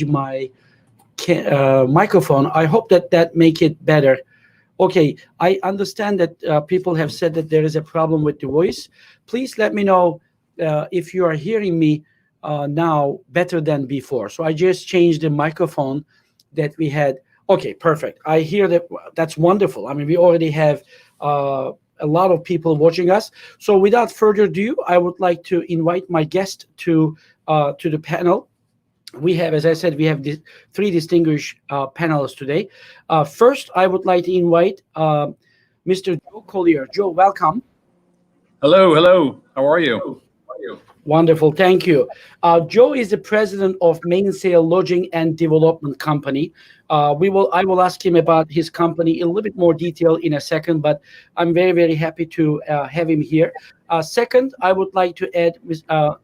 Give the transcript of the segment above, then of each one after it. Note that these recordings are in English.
My microphone. I hope that make it better. Okay, I understand that people have said that there is a problem with the voice. Please let me know if you are hearing me now better than before. So I just changed the microphone that we had. Okay, perfect. I hear that. That's wonderful. I mean, we already have a lot of people watching us. So without further ado, I would like to invite my guest to the panel. We have, as I said, we have three distinguished panelists today. First, I would like to invite Mr. Joe Collier. Joe, welcome. Hello, hello. How are you? Wonderful, thank you. Joe is the president of Mainsail Lodging and Development Company. I will ask him about his company in a little bit more detail in a second, but I'm very, very happy to have him here. Second, I would like to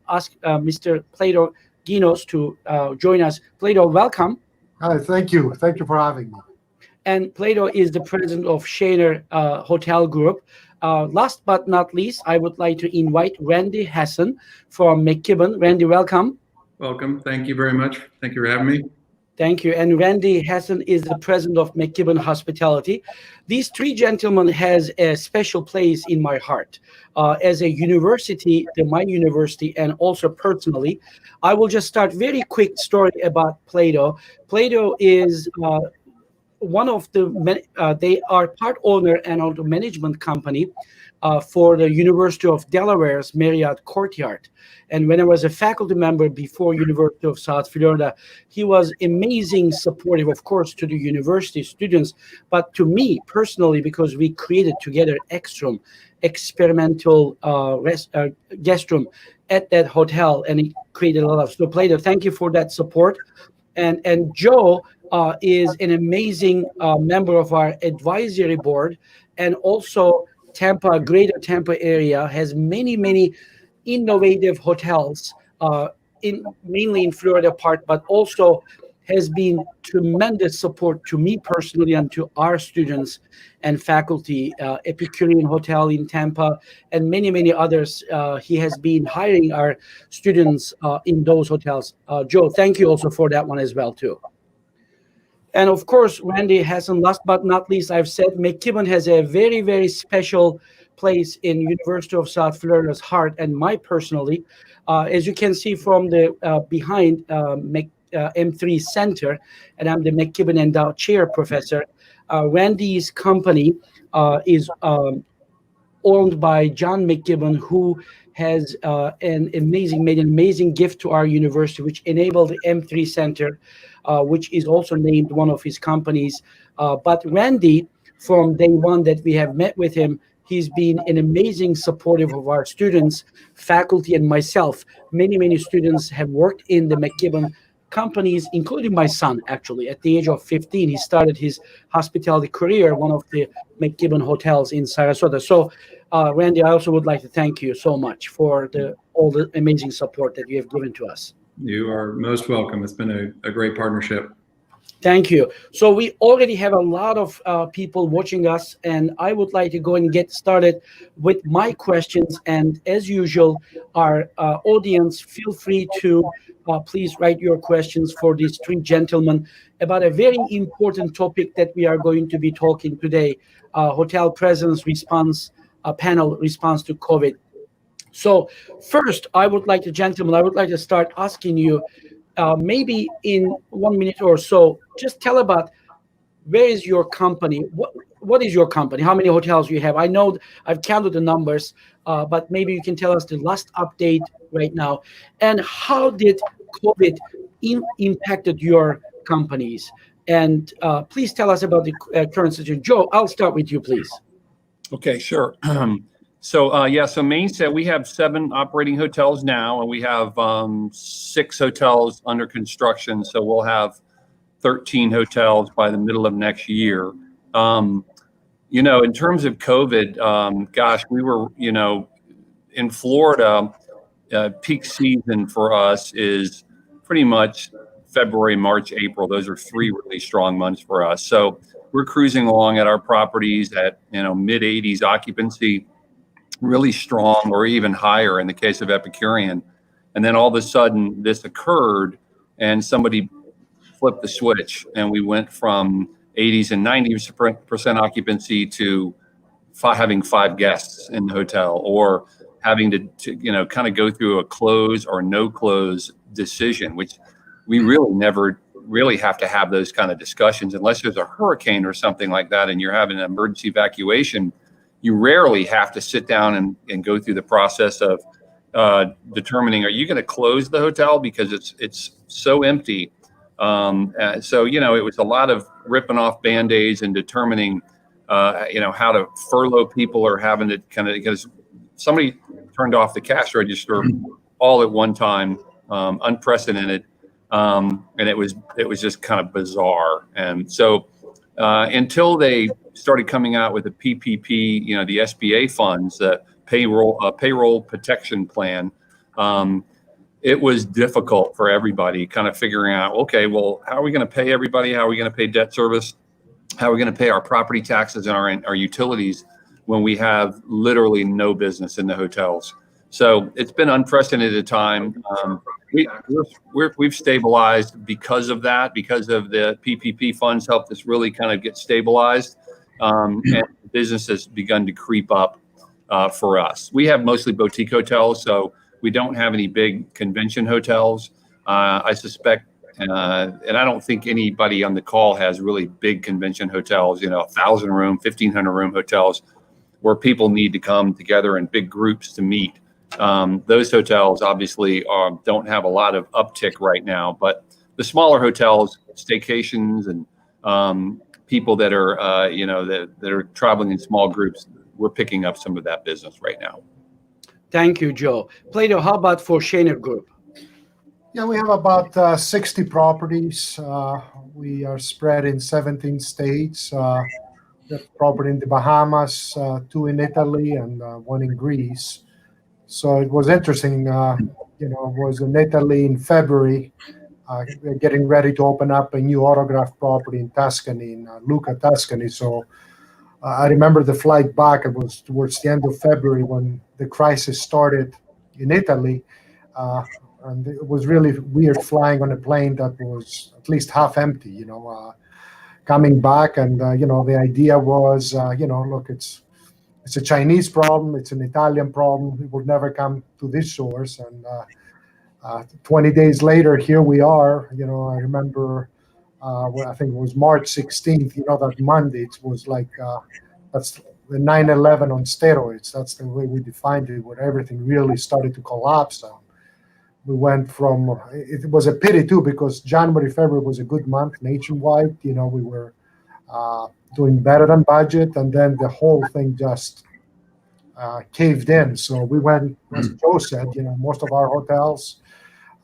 ask Mr. Plato Ginos to join us. Plato, welcome. Hi, thank you. Thank you for having me. And Plato is the president of Shaner Hotel Group. Last but not least, I would like to invite Randy Hassan from McKibben. Randy, welcome. Welcome. Thank you very much. Thank you for having me. Thank you. And Randy Hassan is the president of McKibben Hospitality. These three gentlemen has a special place in my heart. As a university, my university, and also personally, I will just start very quick story about Plato. Plato is one of they are part owner and also management company for the University of Delaware's Marriott Courtyard. And when I was a faculty member before University of South Florida, he was amazing supportive, of course, to the university students, but to me personally, because we created together Extrum, experimental guest room at that hotel, and it created a lot of. So Plato, thank you for that support. And Joe is an amazing member of our advisory board, and also Greater Tampa area has many innovative hotels, mainly in Florida part, but also has been tremendous support to me personally and to our students and faculty. Epicurean Hotel in Tampa and many others. He has been hiring our students in those hotels. Joe, thank you also for that one as well too. And of course, Randy Hassan, last but not least, I've said McKibben has a very special place in University of South Florida's heart, and my personally, as you can see from the behind M3 Center, and I'm the McKibben Endowed Chair Professor. Randy's company is owned by John McKibben, who has made an amazing gift to our university, which enabled the M3 Center, which is also named one of his companies. But Randy, from day one that we have met with him, he's been an amazing supportive of our students, faculty, and myself. Many students have worked in the McKibben companies, including my son, actually. At the age of 15, he started his hospitality career at one of the McKibben hotels in Sarasota. So, Randy, I also would like to thank you so much for all the amazing support that you have given to us. You are most welcome. It's been a great partnership. Thank you. So we already have a lot of people watching us, and I would like to go and get started with my questions. And as usual, our audience, feel free to please write your questions for these three gentlemen about a very important topic that we are going to be talking today, hotel presence response, panel response to COVID. So first, gentlemen, I would like to start asking you, maybe in 1 minute or so, just tell about where is your company? What is your company? How many hotels you have? I know I've counted the numbers, but maybe you can tell us the last update right now. And how did COVID impacted your companies? And please tell us about the current situation. Joe, I'll start with you, please. Okay, sure. So Mainset, we have 7 operating hotels now, and we have 6 hotels under construction. So we'll have 13 hotels by the middle of next year. In terms of COVID, gosh, we were, in Florida, peak season for us is pretty much February, March, April. Those are 3 really strong months for us. So we're cruising along at our properties at, mid 80s occupancy, really strong, or even higher in the case of Epicurean. And then all of a sudden this occurred and somebody flipped the switch, and we went from 80s and 90% occupancy to having 5 guests in the hotel, or having to kind of go through a close or no close decision, which we really never really have to have those kind of discussions unless there's a hurricane or something like that and you're having an emergency evacuation. You rarely have to sit down and go through the process of determining, are you going to close the hotel because it's so empty. So it was a lot of ripping off Band-Aids and determining how to furlough people, or having to because somebody turned off the cash register all at one time, unprecedented, and it was just kind of bizarre. And so until they started coming out with the PPP, the SBA funds, the payroll protection plan, it was difficult for everybody kind of figuring out, okay, well, how are we going to pay everybody? How are we going to pay debt service? How are we going to pay our property taxes and our utilities when we have literally no business in the hotels? So it's been unprecedented time. We've stabilized because of that, because of the PPP funds helped us really kind of get stabilized, and business has begun to creep up for us. We have mostly boutique hotels, so we don't have any big convention hotels. I suspect, and I don't think anybody on the call has really big convention hotels, 1,000 room, 1,500 room hotels where people need to come together in big groups to meet. Those hotels obviously don't have a lot of uptick right now, but the smaller hotels, staycations, and people that are, that are traveling in small groups, we're picking up some of that business right now. Thank you, Joe. Plato, how about for Shaner Group? Yeah, we have about 60 properties. We are spread in 17 states. We have property in the Bahamas, 2 in Italy, and 1 in Greece. So it was interesting. Was in Italy in February, getting ready to open up a new autograph property in Tuscany, in Lucca, Tuscany. So I remember the flight back. It was towards the end of February when the crisis started in Italy. And it was really weird flying on a plane that was at least half empty, coming back. And, the idea was, look, it's a Chinese problem. It's an Italian problem. It will never come to this shores. And 20 days later, here we are. I remember, I think it was March 16th, that Monday, it was like, that's the 9/11 on steroids. That's the way we defined it, where everything really started to collapse. We went from, it was a pity too, because January, February was a good month nationwide. We were doing better than budget, and then the whole thing just caved in. So we went, as Joe said, most of our hotels,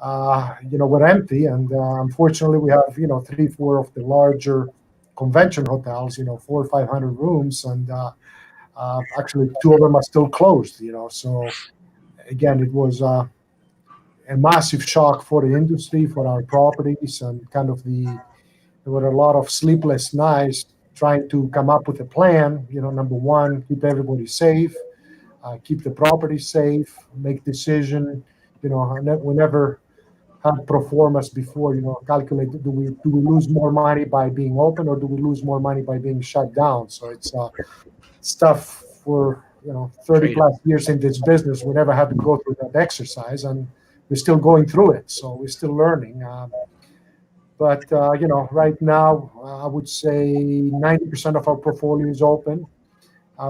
were empty, and unfortunately we have 3-4 of the larger convention hotels, 400 or 500 rooms, and actually 2 of them are still closed. So again, it was a massive shock for the industry, for our properties, and there were a lot of sleepless nights trying to come up with a plan. Number one, keep everybody safe, keep the property safe, make decision. We never had pro formas before. Calculate, do we lose more money by being open, or do we lose more money by being shut down? So it's stuff for 30 plus years in this business. We never had to go through that exercise, and we're still going through it. So we're still learning. But right now, I would say 90% of our portfolio is open.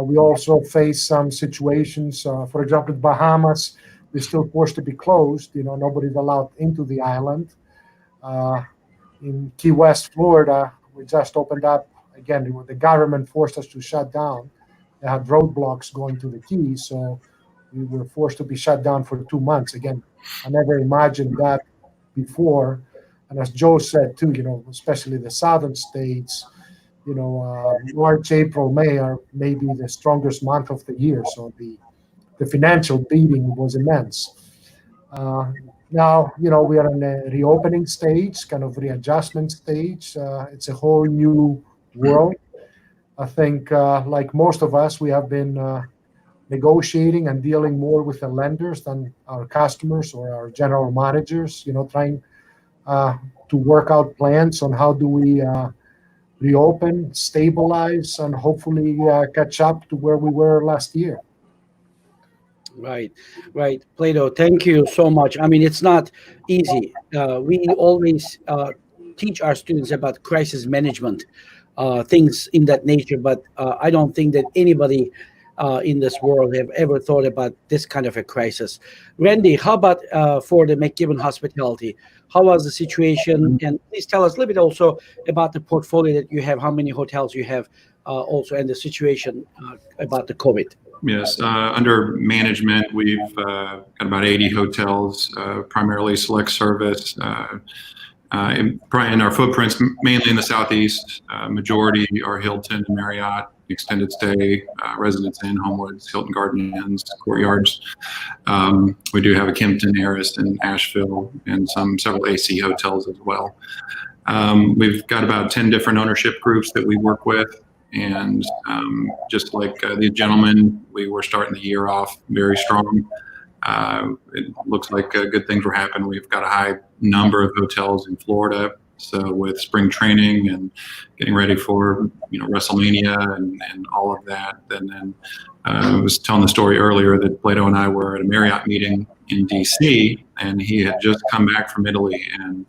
We also face some situations. For example, Bahamas, we're still forced to be closed. Nobody's allowed into the island. Uh, in Key West, Florida, we just opened up again. The government forced us to shut down. They had roadblocks going to the Keys, so we were forced to be shut down for 2 months. Again, I never imagined that before. And as Joe said too, especially the southern states, March, April, May are maybe the strongest month of the year. So the financial beating was immense. Now, we are in a reopening stage, kind of readjustment stage. It's a whole new world. I think, like most of us, we have been negotiating and dealing more with the lenders than our customers or our general managers, trying to work out plans on how do we reopen, stabilize, and hopefully catch up to where we were last year. Right, right. Plato, thank you so much. I mean, it's not easy. We always teach our students about crisis management, things in that nature, but I don't think that anybody in this world have ever thought about this kind of a crisis. Randy, how about for the McKibben Hospitality? How was the situation? And please tell us a little bit also about the portfolio that you have, how many hotels you have also, and the situation about the COVID. Yes, under management, we've got about 80 hotels, primarily select service. In our footprints, mainly in the Southeast, majority are Hilton and Marriott, extended stay, Residence Inn, Homewoods, Hilton Garden Inns, Courtyards. We do have a Kimpton, Heiress, in Asheville, and several AC hotels as well. We've got about 10 different ownership groups that we work with. And just like the gentleman, we were starting the year off very strong. It looks like good things were happening. We've got a high number of hotels in Florida. So with spring training and getting ready for WrestleMania and all of that, and then I was telling the story earlier that Plato and I were at a Marriott meeting in DC, and he had just come back from Italy, and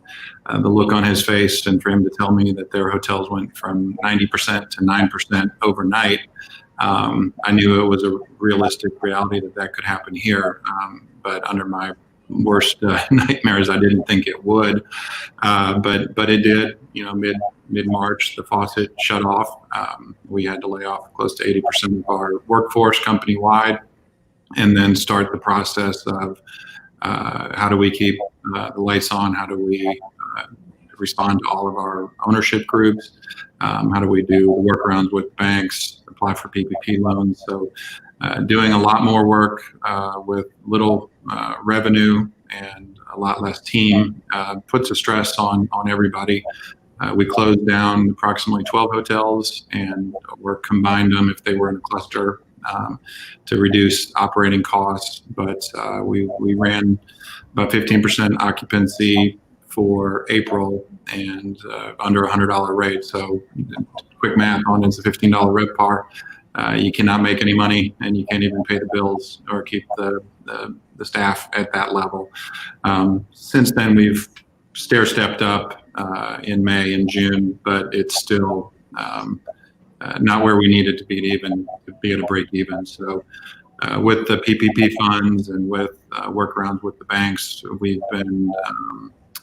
the look on his face, and for him to tell me that their hotels went from 90% to 9% overnight, I knew it was a realistic reality that could happen here. But under my worst nightmares, I didn't think it would, but it did. Mid-March, the faucet shut off. We had to lay off close to 80% of our workforce company-wide, and then start the process of how do we keep the lights on? How do we respond to all of our ownership groups? How do we do workarounds with banks, apply for PPP loans? So doing a lot more work with little revenue and a lot less team puts a stress on everybody. We closed down approximately 12 hotels, and we're combined them if they were in a cluster to reduce operating costs. But we ran about 15% occupancy for April and under $100 rate. So quick math on it's a $15 RevPAR. You cannot make any money, and you can't even pay the bills or keep the staff at that level. Since then, we've stair-stepped up in May and June, but it's still not where we needed to be at a break even. So with the PPP funds and with workarounds with the banks, we've been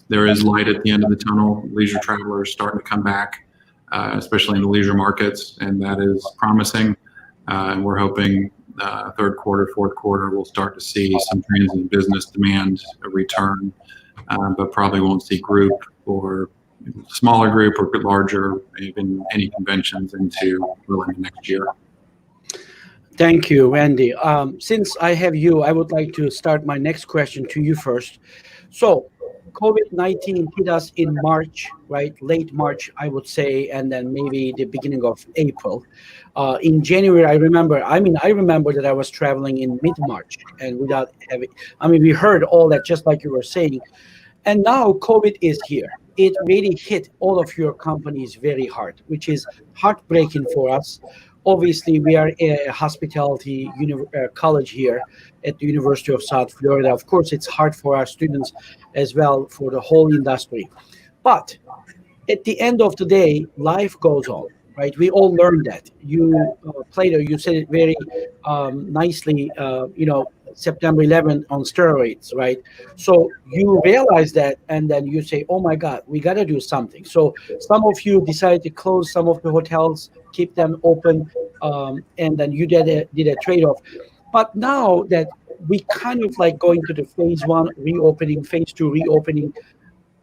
there is light at the end of the tunnel. Leisure travelers starting to come back, especially in the leisure markets, and that is promising. And we're hoping third quarter, fourth quarter, we'll start to see some transient business demand return, but probably won't see group or smaller group or larger, even any conventions into next year. Thank you, Randy. Since I have you, I would like to start my next question to you first. So COVID-19 hit us in March, right? Late March, I would say, and then maybe the beginning of April. In January, I remember that I was traveling in mid-March and we heard all that just like you were saying. And now COVID is here. It really hit all of your companies very hard, which is heartbreaking for us. Obviously, we are a hospitality college here at the University of South Florida. Of course, it's hard for our students as well, for the whole industry. But at the end of the day, life goes on, right? We all learn that. You, Plato, you said it very nicely. September 11th on steroids, right? So you realize that, and then you say, "Oh my God, we got to do something." So some of you decided to close some of the hotels, keep them open, and then you did a trade-off. But now that we kind of like going to the phase one reopening, phase two reopening,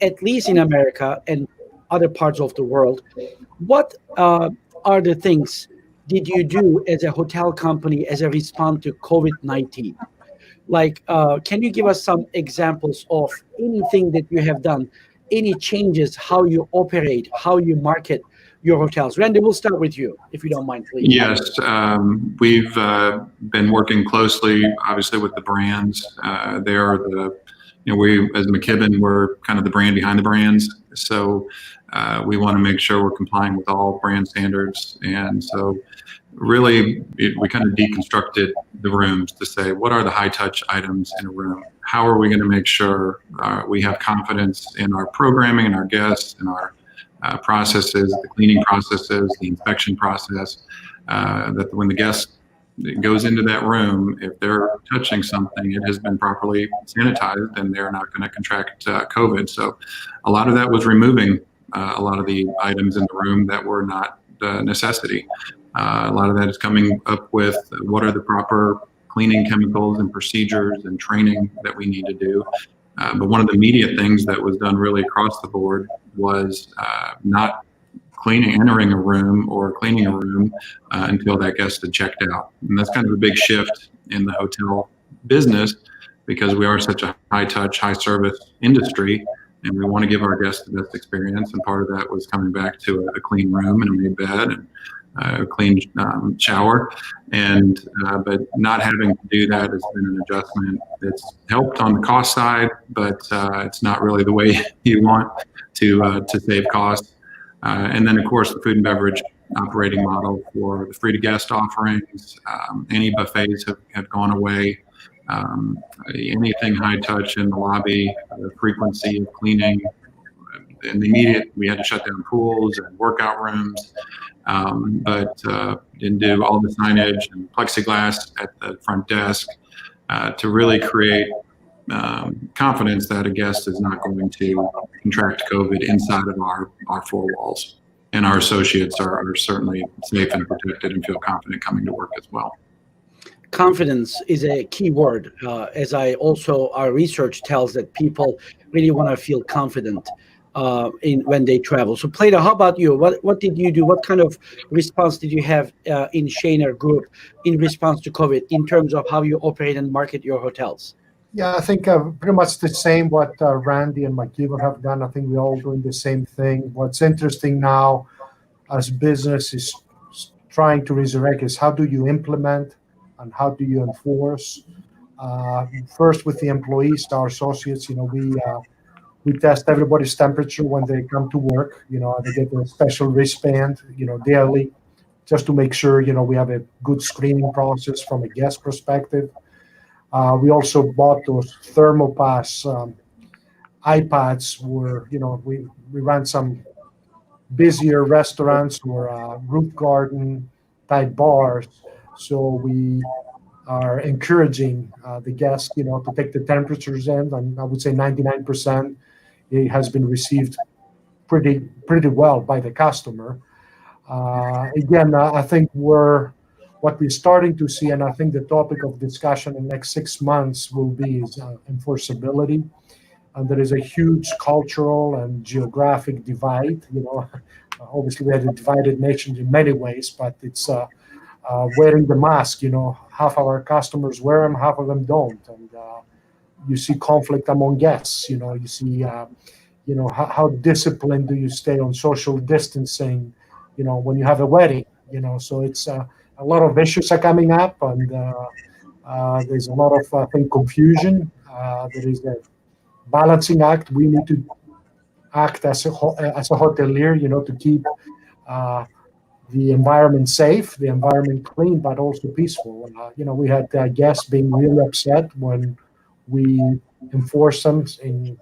at least in America and other parts of the world, what are the things did you do as a hotel company as a response to COVID-19? Like, can you give us some examples of anything that you have done, any changes, how you operate, how you market your hotels? Randy, we'll start with you, if you don't mind, please. Yes, we've been working closely, obviously, with the brands. They are we as McKibben, we're kind of the brand behind the brands. So we want to make sure we're complying with all brand standards. And so really, we kind of deconstructed the rooms to say, what are the high touch items in a room? How are we going to make sure we have confidence in our programming and our guests and our processes, the cleaning processes, the inspection process, that when the guest goes into that room, if they're touching something, it has been properly sanitized and they're not going to contract COVID. So a lot of that was removing a lot of the items in the room that were not a necessity. A lot of that is coming up with what are the proper cleaning chemicals and procedures and training that we need to do. But one of the immediate things that was done really across the board was not entering a room or cleaning a room until that guest had checked out. And that's kind of a big shift in the hotel business because we are such a high touch, high service industry, and we want to give our guests the best experience. And part of that was coming back to a clean room and a made bed and a clean shower. And but not having to do that has been an adjustment. It's helped on the cost side, but it's not really the way you want to save costs. And then, of course, the food and beverage operating model for the free to guest offerings. Any buffets have gone away. Anything high touch in the lobby, the frequency of cleaning. In the immediate, we had to shut down pools and workout rooms, but didn't do all the signage and plexiglass at the front desk to really create confidence that a guest is not going to contract COVID inside of our four walls. And our associates are certainly safe and protected and feel confident coming to work as well. Confidence is a key word, as our research tells that people really want to feel confident when they travel. So Plato, how about you? What did you do? What kind of response did you have in Shaner Group in response to COVID in terms of how you operate and market your hotels? Yeah, I think pretty much the same what Randy and McKibben have done. I think we're all doing the same thing. What's interesting now as business is trying to resurrect is how do you implement and how do you enforce? First with the employees, our associates, we test everybody's temperature when they come to work. They get a special wristband, daily, just to make sure, we have a good screening process from a guest perspective. We also bought those ThermoPass iPads where, we ran some busier restaurants or roof garden type bars. So we are encouraging the guests, to take the temperatures in, and I would say 99% it has been received pretty well by the customer. Again, I think what we're starting to see, and I think the topic of discussion in the next 6 months will be is enforceability. And there is a huge cultural and geographic divide. Obviously we have a divided nation in many ways, but it's wearing the mask. Half of our customers wear them, half of them don't, and you see conflict among guests. You see, how disciplined do you stay on social distancing? When you have a wedding. So it's a lot of issues are coming up, and there's a lot of, I think, confusion. There is a balancing act. We need to act as a hotelier, to keep the environment safe, the environment clean, but also peaceful. We had guests being really upset when we enforce them in,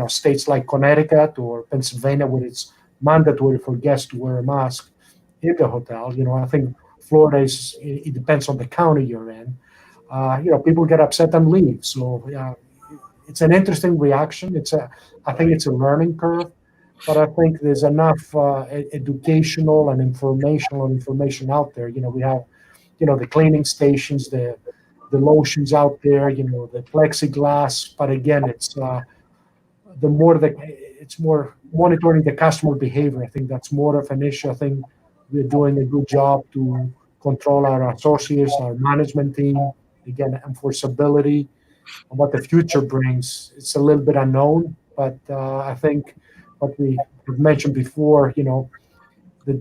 states like Connecticut or Pennsylvania, where it's mandatory for guests to wear a mask in the hotel. I think Florida it depends on the county you're in. People get upset and leave. So it's an interesting reaction. I think it's a learning curve, but I think there's enough educational and information out there. We have, the cleaning stations, the lotions out there, the plexiglass. But again, it's more monitoring the customer behavior. I think that's more of an issue. I think we're doing a good job to control our associates, our management team. Again, enforceability and what the future brings, it's a little bit unknown. But I think what we have mentioned before, the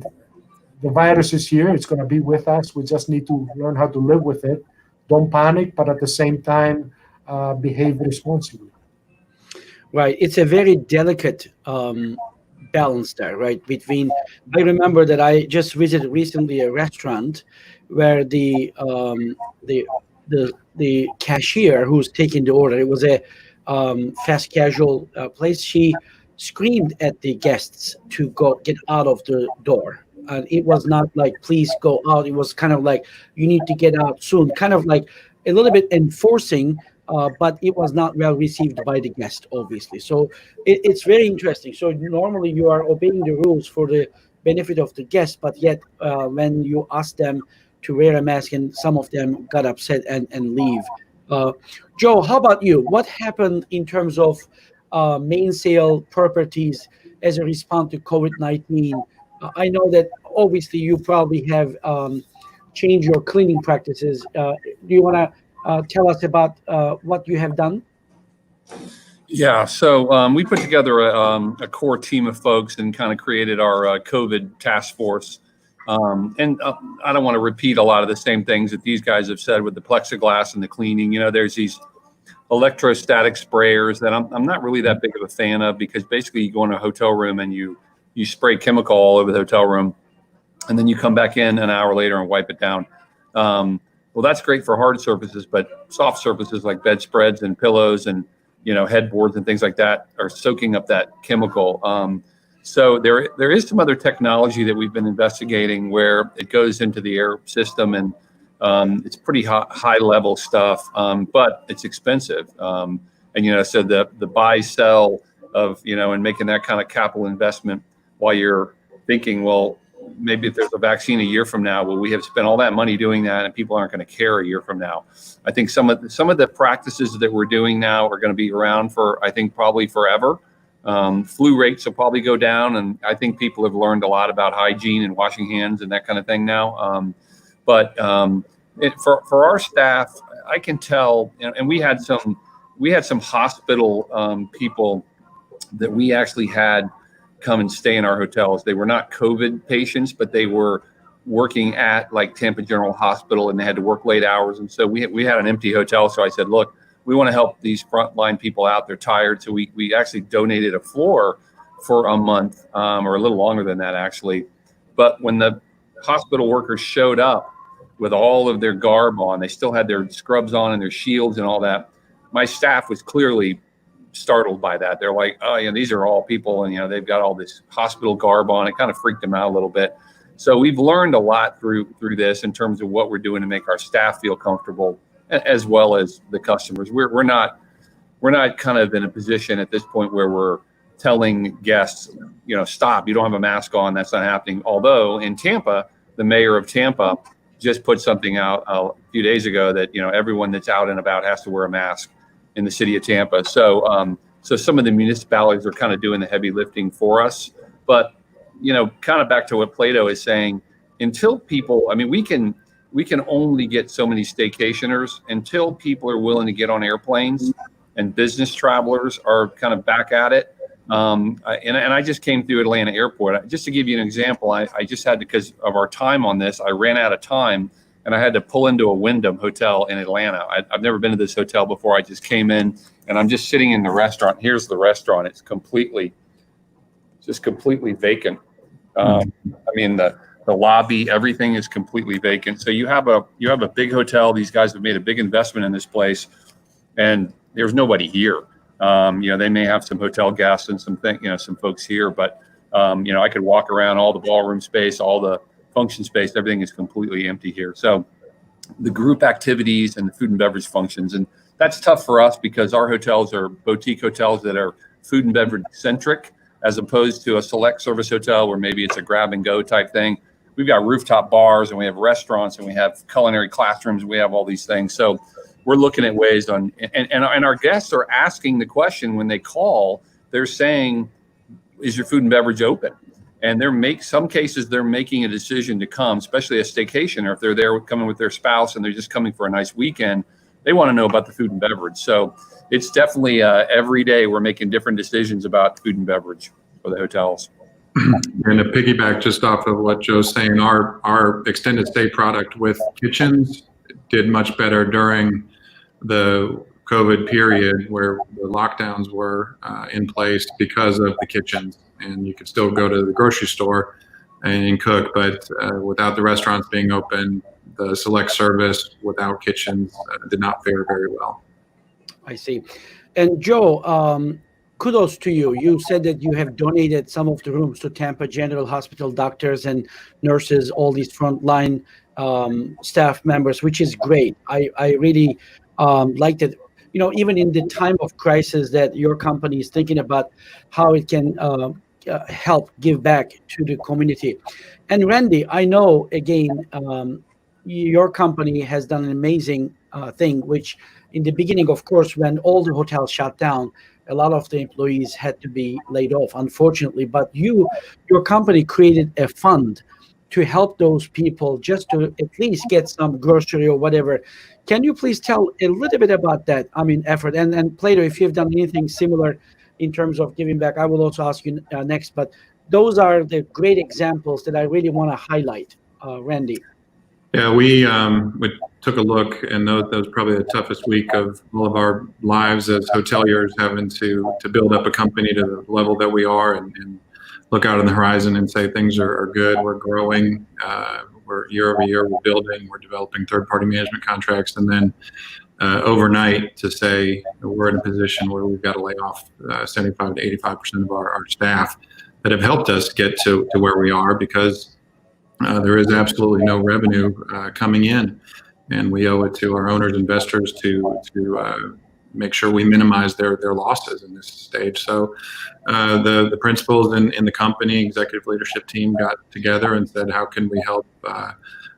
virus is here. It's going to be with us. We just need to learn how to live with it. Don't panic, but at the same time, behave responsibly. Right. It's a very delicate balance there, right? I remember that I just visited recently a restaurant where the cashier who's taking the order, it was a fast casual place. She screamed at the guests to get out of the door. And it was not like, please go out. It was kind of like, you need to get out soon. Kind of like a little bit enforcing, but it was not well received by the guest, obviously. So it's very interesting. So normally you are obeying the rules for the benefit of the guest, but yet when you ask them to wear a mask, and some of them got upset and leave. Joe, how about you? What happened in terms of mainsail properties as a response to COVID-19? I know that obviously you probably have changed your cleaning practices. Do you want to tell us about what you have done? Yeah, so we put together a core team of folks and kind of created our COVID task force. And I don't want to repeat a lot of the same things that these guys have said with the plexiglass and the cleaning. There's these electrostatic sprayers that I'm not really that big of a fan of, because basically you go in a hotel room and you spray chemical all over the hotel room, and then you come back in an hour later and wipe it down. Well, that's great for hard surfaces, but soft surfaces like bedspreads and pillows and headboards and things like that are soaking up that chemical. So there is some other technology that we've been investigating where it goes into the air system, and it's pretty high level stuff, but it's expensive. So the buy sell of and making that kind of capital investment while you're thinking, well, maybe if there's a vaccine a year from now, well, we have spent all that money doing that and people aren't going to care a year from now. I think some of the practices that we're doing now are going to be around for, I think, probably forever. Flu rates will probably go down, and I think people have learned a lot about hygiene and washing hands and that kind of thing now. But for our staff, I can tell, and we had some hospital people that we actually had come and stay in our hotels. They were not COVID patients, but they were working at like Tampa General Hospital, and they had to work late hours. And so we had an empty hotel. So I said, look, we want to help these frontline people out. They're tired. So we actually donated a floor for a month, or a little longer than that, actually. But when the hospital workers showed up with all of their garb on, they still had their scrubs on and their shields and all that. My staff was clearly startled by that. They're like, oh, these are all people, and they've got all this hospital garb on. It kind of freaked them out a little bit. So we've learned a lot through this in terms of what we're doing to make our staff feel comfortable, as well as the customers. We're not kind of in a position at this point where we're telling guests, stop, you don't have a mask on. That's not happening. Although in Tampa, the mayor of Tampa just put something out a few days ago that everyone that's out and about has to wear a mask in the city of Tampa. So some of the municipalities are kind of doing the heavy lifting for us. But kind of back to what Plato is saying, until people, we can only get so many staycationers until people are willing to get on airplanes and business travelers are kind of back at it. And I just came through Atlanta Airport. Just to give you an example, I just had, because of our time on this, I ran out of time and I had to pull into a Wyndham hotel in Atlanta. I've never been to this hotel before. I just came in and I'm just sitting in the restaurant. Here's the restaurant. It's completely vacant. The lobby, everything is completely vacant. So you have a big hotel. These guys have made a big investment in this place, and there's nobody here. They may have some hotel guests and some folks here, but I could walk around all the ballroom space, all the function space, everything is completely empty here. So the group activities and the food and beverage functions, and that's tough for us because our hotels are boutique hotels that are food and beverage centric, as opposed to a select service hotel where maybe it's a grab and go type thing. We've got rooftop bars and we have restaurants and we have culinary classrooms. We have all these things. So we're looking at ways on, and our guests are asking the question when they call, they're saying, is your food and beverage open? And some cases they're making a decision to come, especially a staycation, or if they're there coming with their spouse and they're just coming for a nice weekend, they want to know about the food and beverage. So it's definitely every day we're making different decisions about food and beverage for the hotels. And to piggyback just off of what Joe's saying, our extended stay product with kitchens did much better during the COVID period where the lockdowns were in place because of the kitchens, and you could still go to the grocery store and cook, but without the restaurants being open, the select service without kitchens did not fare very well. I see. And Joe, kudos to you. You said that you have donated some of the rooms to Tampa General Hospital doctors and nurses, all these frontline staff members, which is great. I really liked it. Even in the time of crisis, that your company is thinking about how it can help give back to the community. And Randy, I know, again, your company has done an amazing thing, which in the beginning, of course, when all the hotels shut down, a lot of the employees had to be laid off, unfortunately. But your company created a fund to help those people just to at least get some grocery or whatever. Can you please tell a little bit about that, effort? And Plato, if you've done anything similar in terms of giving back, I will also ask you next. But those are the great examples that I really want to highlight, Randy. Yeah, we took a look, and that was probably the toughest week of all of our lives as hoteliers, having to build up a company to the level that we are and look out on the horizon and say things are good, we're growing, we're year over year, we're building, we're developing third-party management contracts, and then overnight to say we're in a position where we've got to lay off 75 to 85% of our staff that have helped us get to where we are, because there is absolutely no revenue coming in, and we owe it to our owners, investors to make sure we minimize their losses in this stage. So the principals in the company, executive leadership team got together and said, how can we help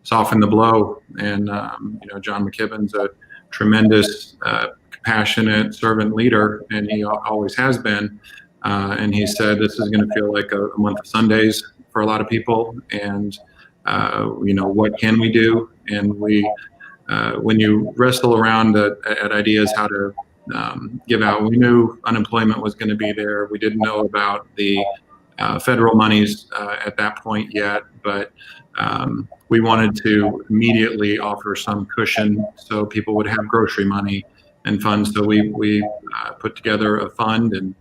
soften the blow? And John McKibben's a tremendous, compassionate servant leader, and he always has been. And he said, this is going to feel like a month of Sundays for a lot of people. And what can we do? And when you wrestle around at ideas how to give out, we knew unemployment was going to be there. We didn't know about the federal monies at that point yet, but we wanted to immediately offer some cushion so people would have grocery money and funds. So we put together a fund, and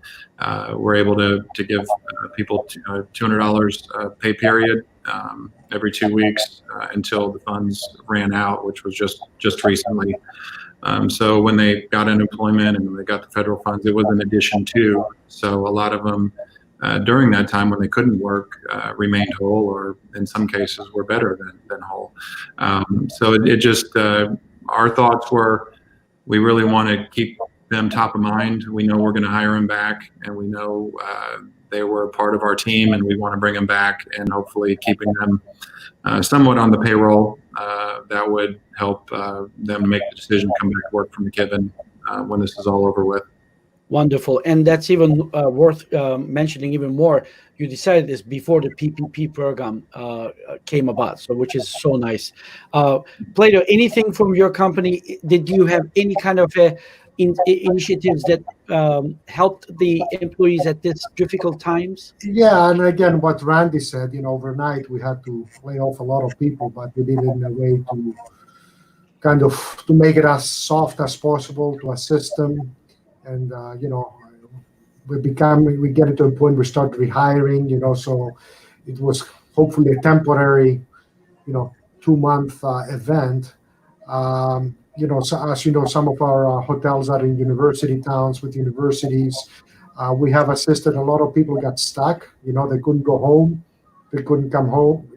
we're able to give people $200 pay period every 2 weeks until the funds ran out, which was just recently. So when they got unemployment and they got the federal funds, it was an addition to. So a lot of them during that time when they couldn't work remained whole, or in some cases were better than whole. So it just, our thoughts were, we really want to keep them top of mind. We know we're going to hire them back, and we know they were a part of our team, and we want to bring them back, and hopefully keeping them somewhat on the payroll. That would help them make the decision to come back to work for McKibben when this is all over with. Wonderful. And that's even worth mentioning even more. You decided this before the PPP program came about, so which is so nice. Plato, anything from your company? Did you have any kind of initiatives that helped the employees at this difficult times? Yeah, and again, what Randy said, overnight we had to lay off a lot of people, but we did it in a way to kind of to make it as soft as possible to assist them. And, we get to a point we start rehiring, so it was hopefully a temporary, 2-month event. So as you know, some of our hotels are in university towns with universities. We have assisted a lot of people got stuck. They couldn't go home. They couldn't come home.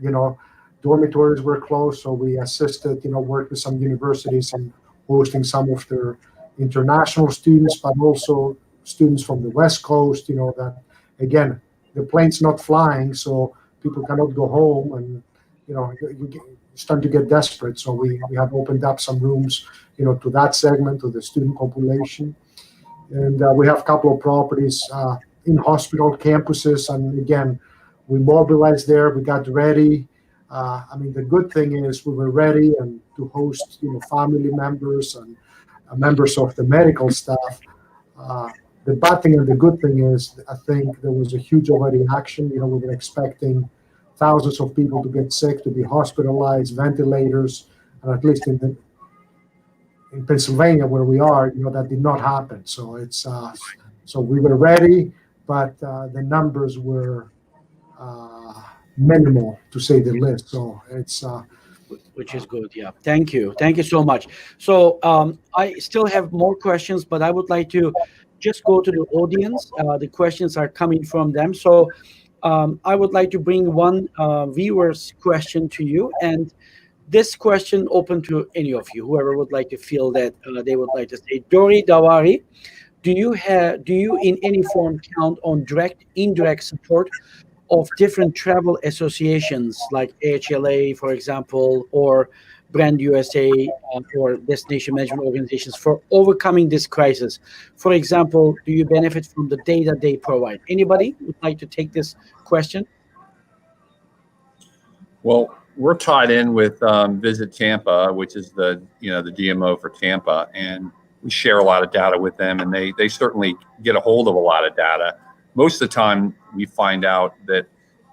Dormitories were closed. So we assisted, worked with some universities and hosting some of their international students, but also students from the West Coast, that, again, the plane's not flying, so people cannot go home, and, you start to get desperate. So we have opened up some rooms, to that segment, to the student population. And we have a couple of properties in hospital campuses. And again, we mobilized there, we got ready. The good thing is we were ready and to host, family members and members of the medical staff. The bad thing and the good thing is, I think there was a huge overreaction. We were expecting thousands of people to get sick, to be hospitalized, ventilators, and at least in Pennsylvania where we are, that did not happen. So it's so we were ready, but the numbers were minimal, to say the least. So it's which is good. Yeah. Thank you so much. So I still have more questions, but I would like to just go to the audience. The questions are coming from them. So I would like to bring one viewer's question to you, and this question open to any of you, whoever would like to feel that they would like to say. Dori Dawari, do you in any form count on direct, indirect support of different travel associations like AHLA, for example, or Brand USA, or destination management organizations for overcoming this crisis? For example, do you benefit from the data they provide? Anybody would like to take this question? Well, we're tied in with Visit Tampa, which is the DMO for Tampa, and we share a lot of data with them, and they certainly get a hold of a lot of data. Most of the time, we find out that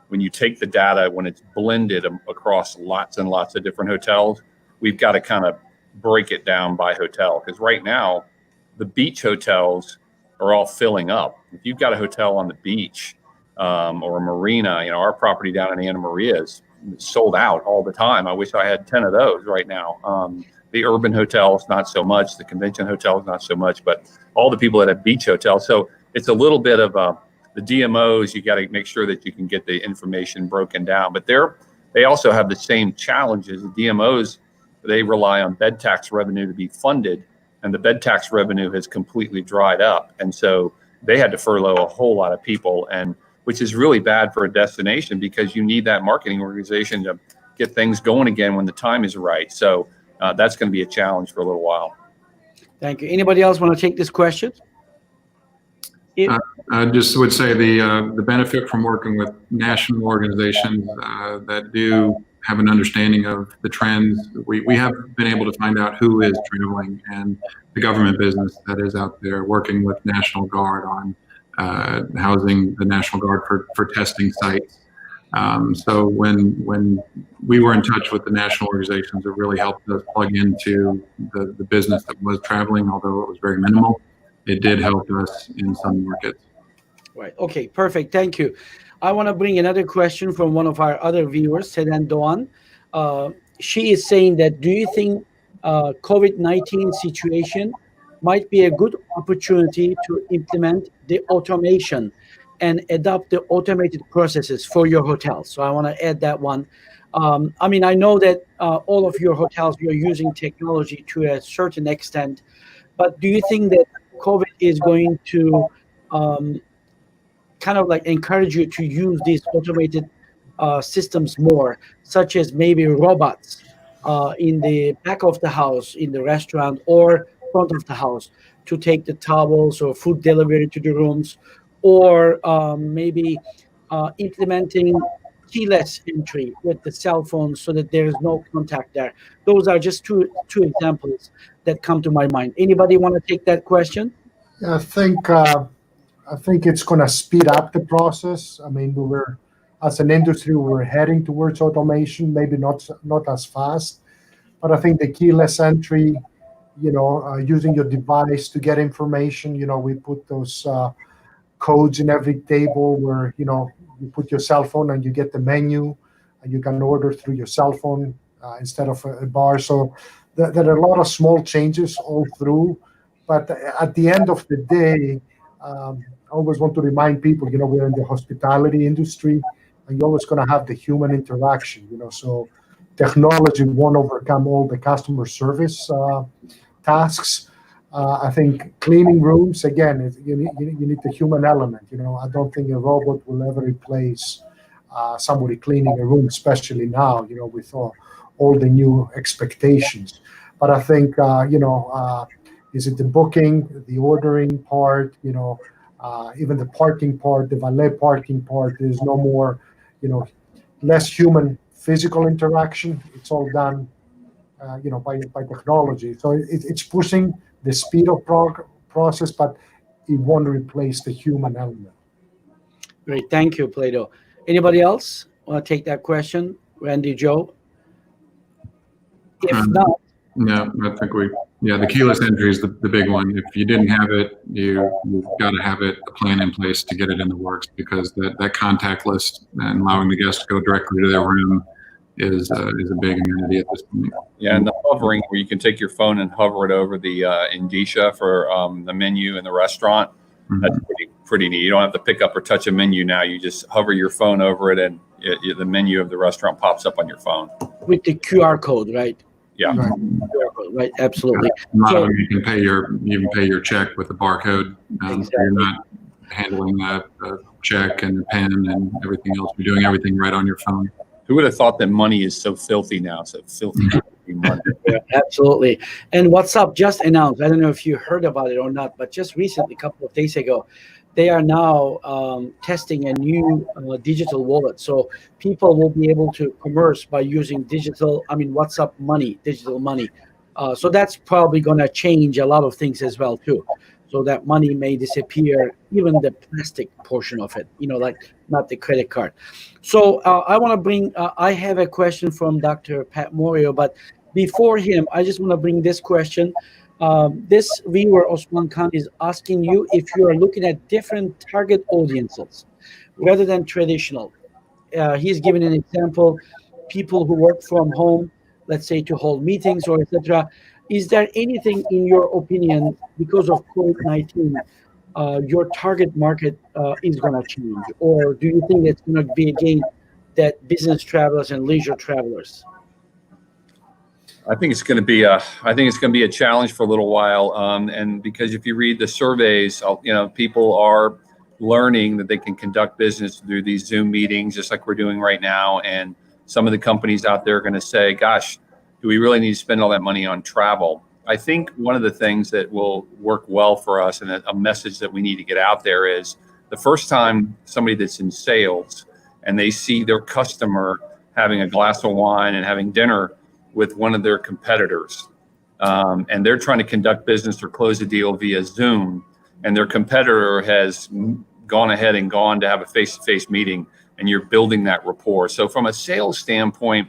when you take the data, when it's blended across lots and lots of different hotels, we've got to kind of break it down by hotel, because right now the beach hotels are all filling up. If you've got a hotel on the beach or a marina, our property down in Anna Maria is sold out all the time. I wish I had 10 of those right now. The urban hotels, not so much. The convention hotels, not so much. But all the people that have beach hotels. So it's a little bit of the DMOs. You got to make sure that you can get the information broken down. But they also have the same challenges. The DMOs, they rely on bed tax revenue to be funded, and the bed tax revenue has completely dried up. And so they had to furlough a whole lot of people, and which is really bad for a destination, because you need that marketing organization to get things going again when the time is right. So that's going to be a challenge for a little while. Thank you. Anybody else want to take this question? I just would say the benefit from working with national organizations that do have an understanding of the trends. We have been able to find out who is traveling, and the government business that is out there working with National Guard on housing the National Guard for testing sites. So when we were in touch with the national organizations, it really helped us plug into the business that was traveling, although it was very minimal. It did help us in some markets. Right. Okay, perfect. Thank you. I want to bring another question from one of our other viewers, Sedan Doğan. She is saying that, do you think COVID-19 situation might be a good opportunity to implement the automation and adopt the automated processes for your hotels? So I want to add that one. I know that all of your hotels, you're using technology to a certain extent, but do you think that COVID is going to kind of like encourage you to use these automated systems more, such as maybe robots in the back of the house, in the restaurant, or front of the house to take the towels or food delivery to the rooms, or maybe implementing keyless entry with the cell phone so that there is no contact there. Those are just two examples that come to my mind. Anybody want to take that question? I think it's going to speed up the process. As an industry, we were heading towards automation, maybe not as fast, but I think the keyless entry, using your device to get information, we put those codes in every table where, you put your cell phone and you get the menu, and you can order through your cell phone instead of a bar. So there are a lot of small changes all through, but at the end of the day, I always want to remind people, we're in the hospitality industry, and you're always going to have the human interaction, so technology won't overcome all the customer service tasks. I think cleaning rooms, again, you need the human element. I don't think a robot will ever replace somebody cleaning a room, especially now, with all the new expectations. But I think, is it the booking, the ordering part, even the parking part, the valet parking part, there's no more, less human physical interaction. It's all done, by technology. So it's pushing the speed of process, but it won't replace the human element. Great. Thank you, Plato. Anybody else want to take that question? Randy, Joe? If not. No, I think the keyless entry is the big one. If you didn't have it, you've got to have a plan in place to get it in the works, because that contactless and allowing the guests to go directly to their room is a big amenity at this point. Yeah, and the hovering, where you can take your phone and hover it over the indicia for the menu in the restaurant. Mm-hmm. That's pretty neat. You don't have to pick up or touch a menu now. You just hover your phone over it, and the menu of the restaurant pops up on your phone. With the QR code, right? Yeah. Right. Absolutely. A lot of them, you can pay your check with a barcode. Exactly. So you're not handling a check and a pen and everything else. You're doing everything right on your phone. Who would have thought that money is so filthy now? So filthy money. Yeah, absolutely. And WhatsApp just announced, I don't know if you heard about it or not, but just recently, a couple of days ago, they are now testing a new digital wallet. So people will be able to commerce by using WhatsApp money, digital money. So that's probably going to change a lot of things as well, too. So that money may disappear, even the plastic portion of it, like not the credit card. So I want to bring, I have a question from Dr. Pat Morio, but before him, I just want to bring this question. This viewer, Osman Khan, is asking you if you are looking at different target audiences rather than traditional. He's given an example, people who work from home, let's say to hold meetings or etc. Is there anything, in your opinion, because of COVID-19, your target market is going to change? Or do you think it's going to be, again, that business travelers and leisure travelers? I think it's going to be a challenge for a little while, and because if you read the surveys, people are learning that they can conduct business through these Zoom meetings, just like we're doing right now. And some of the companies out there are going to say, "Gosh, do we really need to spend all that money on travel?" I think one of the things that will work well for us, and a message that we need to get out there, is the first time somebody that's in sales and they see their customer having a glass of wine and having dinner with one of their competitors, and they're trying to conduct business or close a deal via Zoom, and their competitor has gone ahead and gone to have a face-to-face meeting, and you're building that rapport. So from a sales standpoint,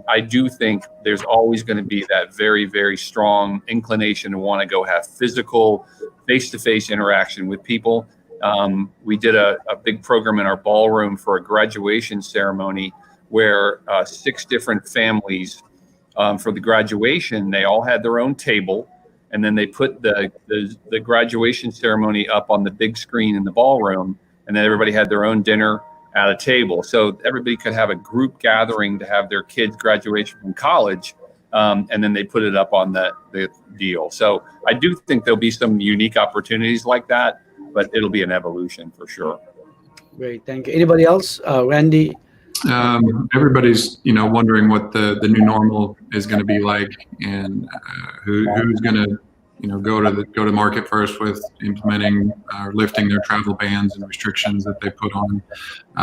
I do think there's always going to be that very, very strong inclination to want to go have physical face-to-face interaction with people. We did a big program in our ballroom for a graduation ceremony where 6 different families for the graduation, they all had their own table, and then they put the graduation ceremony up on the big screen in the ballroom, and then everybody had their own dinner at a table. So everybody could have a group gathering to have their kids' graduation from college, and then they put it up on the deal. So I do think there'll be some unique opportunities like that, but it'll be an evolution for sure. Great, thank you. Anybody else? Randy? Everybody's wondering what the new normal is going to be like, and who's going to go to market first with implementing or lifting their travel bans and restrictions that they put on.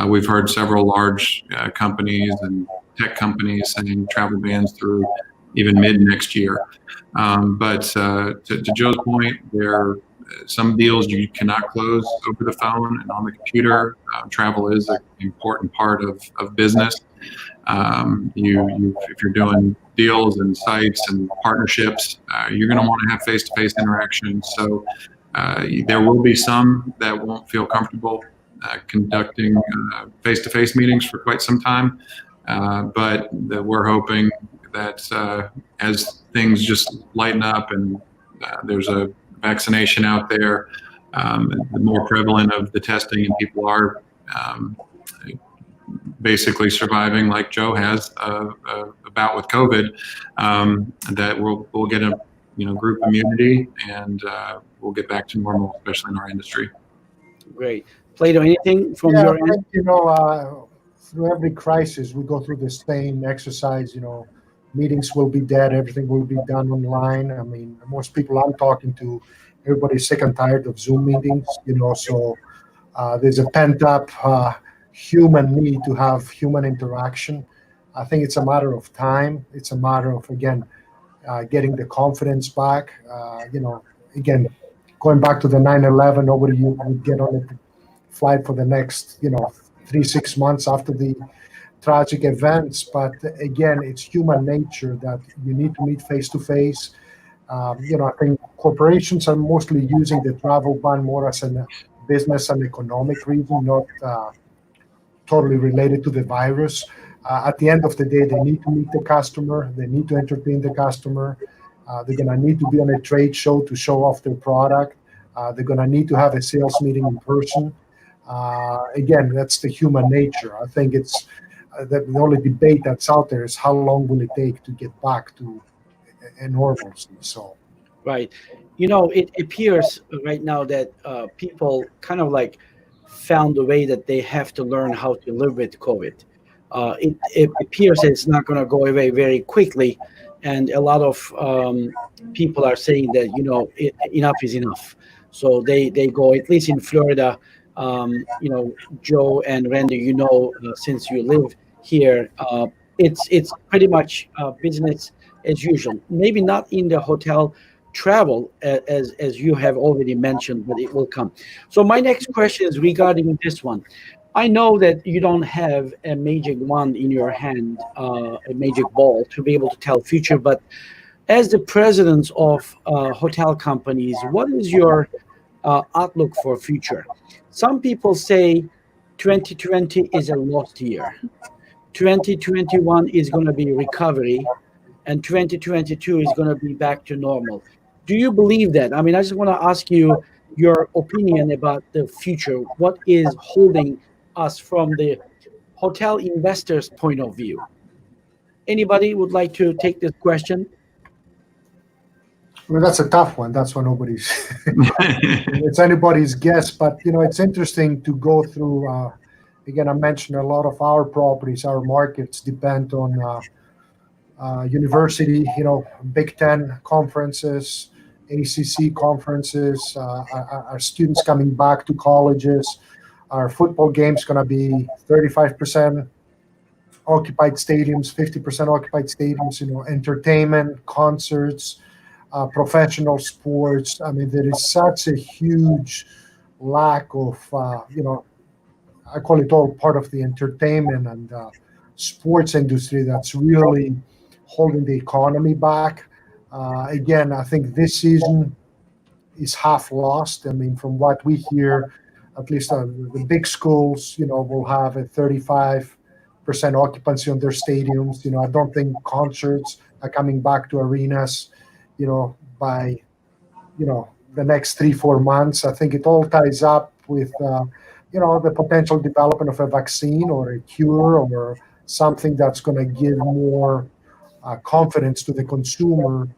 We've heard several large companies and tech companies saying travel bans through even mid next year. But to Joe's point, there are some deals you cannot close over the phone and on the computer. Travel is an important part of business. If you're doing deals and sites and partnerships, you're going to want to have face-to-face interaction. So there will be some that won't feel comfortable conducting face-to-face meetings for quite some time. But we're hoping that as things just lighten up and there's a vaccination out there, the more prevalent of the testing and people are basically surviving like Joe has a bout with COVID, that we'll get a group immunity and we'll get back to normal, especially in our industry. Great. Plato, anything from Yeah, your I end? think, through every crisis, we go through the same exercise. Meetings will be dead. Everything will be done online. I mean, most people I'm talking to, everybody's sick and tired of Zoom meetings. So there's a pent up human need to have human interaction. I think it's a matter of time. It's a matter of, again, getting the confidence back. Again, going back to the 9/11, nobody would get on a flight for the next 3-6 months after the tragic events. But again, it's human nature that you need to meet face to face. I think corporations are mostly using the travel ban more as a business and economic reason, not totally related to the virus. At the end of the day, they need to meet the customer. They need to entertain the customer. They're going to need to be on a trade show to show off their product. They're going to need to have a sales meeting in person. Again, that's the human nature. I think it's the only debate that's out there is how long will it take to get back to a normalcy. So, Right. It appears right now that people kind of like found a way that they have to learn how to live with COVID. It appears that it's not going to go away very quickly. And a lot of people are saying that, enough is enough. So they go, at least in Florida, Joe and Randy, since you live here, it's pretty much business as usual. Maybe not in the hotel travel as you have already mentioned, but it will come. So my next question is regarding this one. I know that you don't have a magic wand in your hand, a magic ball to be able to tell future, but as the president of hotel companies, what is your outlook for future? Some people say 2020 is a lost year. 2021 is going to be recovery, and 2022 is going to be back to normal. Do you believe that? I mean, I just want to ask you your opinion about the future. What is holding us from the hotel investors' point of view? Anybody would like to take this question? well, that's a tough one. That's why nobody's. It's anybody's guess. But it's interesting to go through. Again, I mentioned a lot of our properties, our markets depend on university, Big Ten conferences, ACC conferences, our students coming back to colleges. Our football game's going to be 35% occupied stadiums, 50% occupied stadiums, entertainment, concerts, professional sports. I mean, there is such a huge lack of, I call it all part of the entertainment and sports industry that's really holding the economy back. Again, I think this season is half lost. I mean, from what we hear, at least the big schools, will have a 35% occupancy on their stadiums. I don't think concerts are coming back to arenas, by, the next 3-4 months. I think it all ties up with, the potential development of a vaccine or a cure or something that's going to give more confidence to the consumer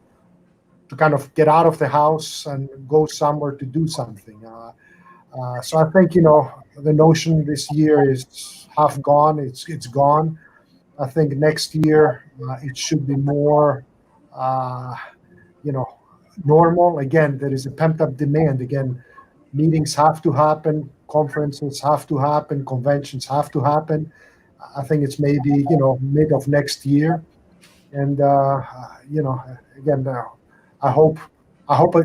to kind of get out of the house and go somewhere to do something. So I think, the notion this year is half gone. It's gone. I think next year it should be more, normal. Again, there is a pent up demand. Again, meetings have to happen, conferences have to happen, conventions have to happen. I think it's maybe, mid of next year. And, again, I hope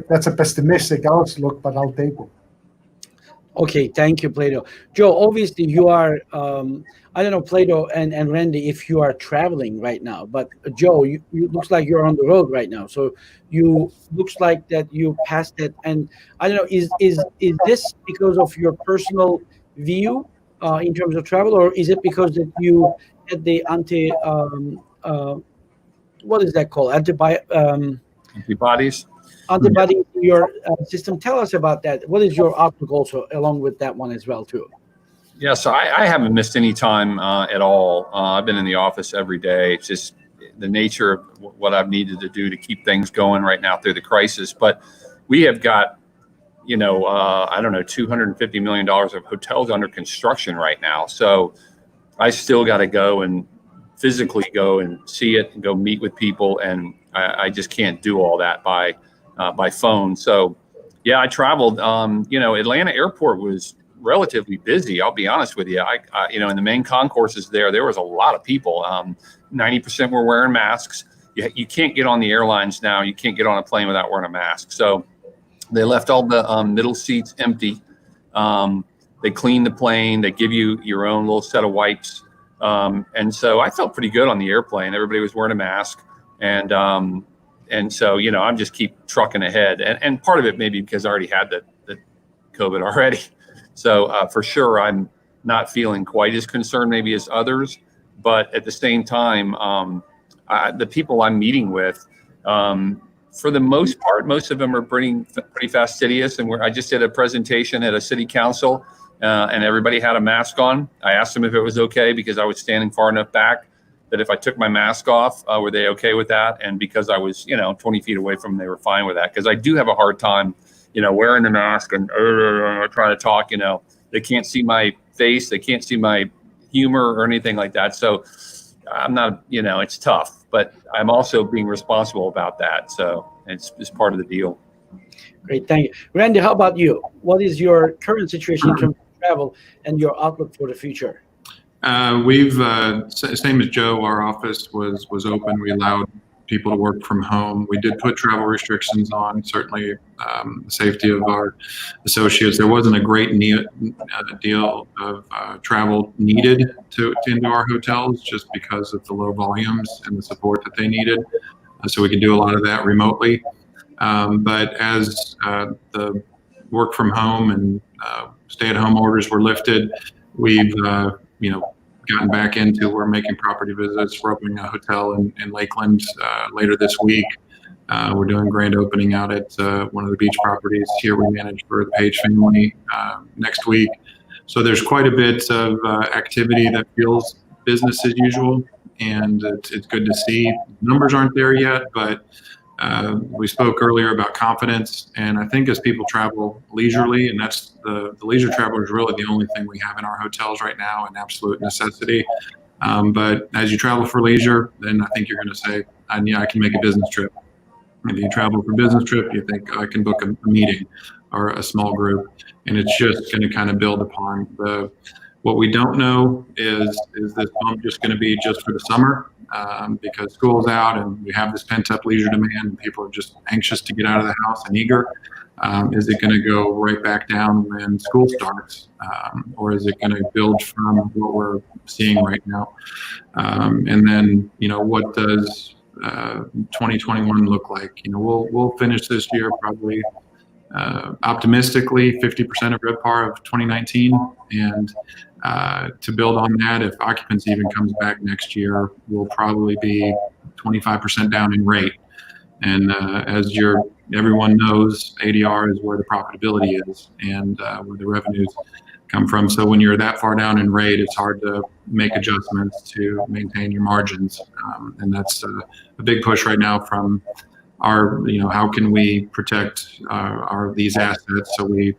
that's a pessimistic outlook, but I'll take it. Okay, thank you, Plato. Joe, obviously you are, I don't know, Plato and Randy, if you are traveling right now, but Joe, you looks like you're on the road right now. So you looks like that you passed it. And I don't know, is this because of your personal view in terms of travel, or is it because that you had the Antibodies. antibody in your system. Tell us about that. What is your outlook also along with that one as well too? Yeah, so I haven't missed any time at all. I've been in the office every day. It's just the nature of what I've needed to do to keep things going right now through the crisis. But we have got, I don't know, $250 million of hotels under construction right now. So I still got to go and physically go and see it and go meet with people. And I just can't do all that by phone. So yeah, I traveled. Atlanta airport was relatively busy. I'll be honest with you. I in the main concourses there was a lot of people. 90% were wearing masks. You can't get on the airlines now. You can't get on a plane without wearing a mask. So they left all the middle seats empty. They clean the plane. They give you your own little set of wipes. And so I felt pretty good on the airplane. Everybody was wearing a mask. And so, I'm just keep trucking ahead. And part of it maybe because I already had the COVID already. So for sure, I'm not feeling quite as concerned maybe as others. But at the same time, the people I'm meeting with, for the most part, most of them are pretty fastidious. And I just did a presentation at a city council. And everybody had a mask on. I asked them if it was okay because I was standing far enough back that if I took my mask off, were they okay with that? And because I was, 20 feet away from them, they were fine with that. Because I do have a hard time, wearing the mask and trying to talk. They can't see my face, they can't see my humor or anything like that. So I'm not, it's tough. But I'm also being responsible about that. So it's part of the deal. Great, thank you, Randy. How about you? What is your current situation in terms of travel and your outlook for the future? We've same as Joe. Our office was open. We allowed people to work from home. We did put travel restrictions on. Certainly, the safety of our associates. There wasn't a great deal of travel needed into our hotels just because of the low volumes and the support that they needed. So we could do a lot of that remotely. But as the work from home and stay-at-home orders were lifted, we've gotten back into, we're making property visits. We're opening a hotel in Lakeland later this week. We're doing grand opening out at one of the beach properties here we manage for the Page family next week. So there's quite a bit of activity that feels business as usual, and it's good to see. Numbers aren't there yet, but we spoke earlier about confidence, and I think as people travel leisurely, and that's the leisure traveler is really the only thing we have in our hotels right now, an absolute necessity. But as you travel for leisure, then I think you're going to say, I can make a business trip. If you travel for business trip, you think I can book a meeting or a small group, and it's just going to kind of build upon what we don't know is this bump just going to be just for the summer because school's out and we have this pent-up leisure demand and people are just anxious to get out of the house and eager. Is it going to go right back down when school starts, or is it going to build from what we're seeing right now? And then, what does 2021 look like? We'll finish this year probably optimistically 50% of RevPAR of 2019, and to build on that, if occupancy even comes back next year, we'll probably be 25% down in rate. And as everyone knows, ADR is where the profitability is and where the revenues come from. So when you're that far down in rate, it's hard to make adjustments to maintain your margins. And that's a big push right now from our, how can we protect these assets so we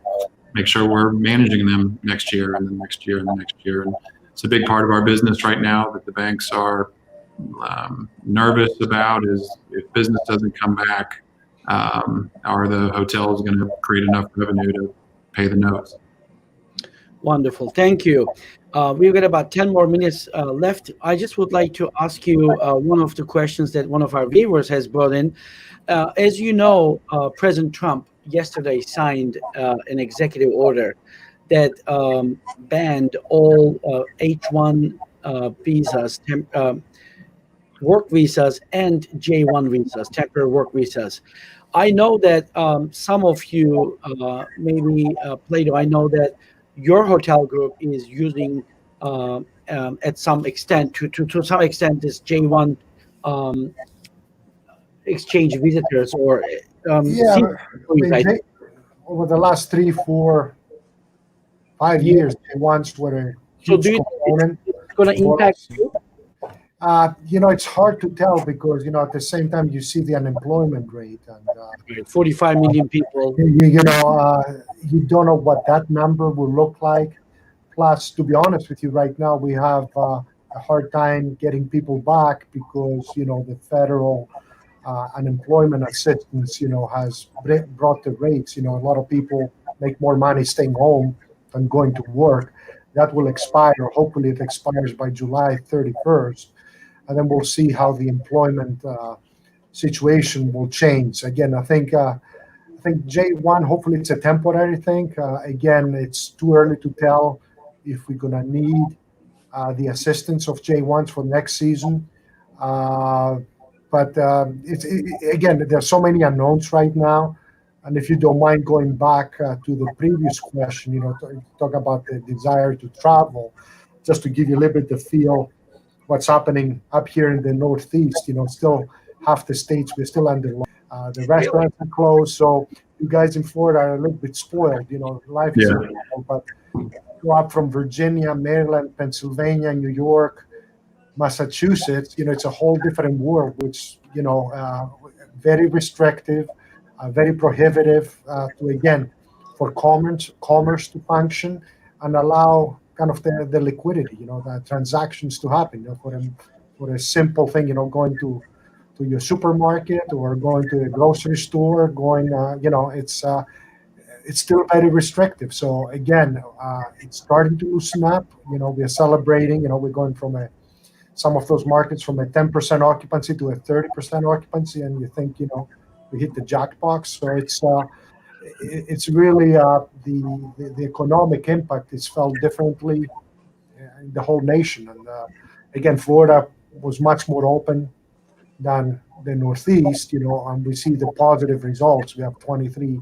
make sure we're managing them next year and the next year and the next year. And it's a big part of our business right now that the banks are nervous about is if business doesn't come back, are the hotels going to create enough revenue to pay the notes? Wonderful. Thank you. We've got about 10 more minutes left. I just would like to ask you one of the questions that one of our viewers has brought in. As you know, President Trump yesterday signed an executive order that banned all H-1 visas, work visas, and J-1 visas, temporary work visas. I know that some of you maybe, Plato, I know that your hotel group is using at some extent, to some extent, this J-1 exchange visitors or Yeah, senior I employees, mean, over the last 3, 4, 5 Yeah. years, they once were a So huge do you think component it's going to for impact us. you? It's hard to tell because, at the same time, you see the unemployment rate, and 45 million people. you don't know what that number will look like. Plus, to be honest with you, right now we have a hard time getting people back because, the federal unemployment assistance, has brought the rates. A lot of people make more money staying home than going to work. That will expire, or hopefully it expires by July 31st. And then we'll see how the employment situation will change. Again, I think J1, hopefully it's a temporary thing. Again, it's too early to tell if we're going to need the assistance of J1s for next season. But again, there's so many unknowns right now. And if you don't mind going back to the previous question, talk about the desire to travel, just to give you a little bit the feel what's happening up here in the Northeast. Still half the states we're still under lockdown. The restaurants are closed, so you guys in Florida are a little bit spoiled. Life is difficult, but go up from Virginia, Maryland, Pennsylvania, New York, Massachusetts, it's a whole different world, which, very restrictive, very prohibitive for commerce to function and allow kind of the liquidity, the transactions to happen, for a simple thing, going to your supermarket or going to a grocery store, it's still very restrictive. So again, it's starting to loosen up. We're celebrating. We're going from some of those markets from a 10% occupancy to a 30% occupancy, and you think we hit the jackpot. So it's really the economic impact is felt differently in the whole nation. And again, Florida was much more open than the Northeast, and we see the positive results. We have 23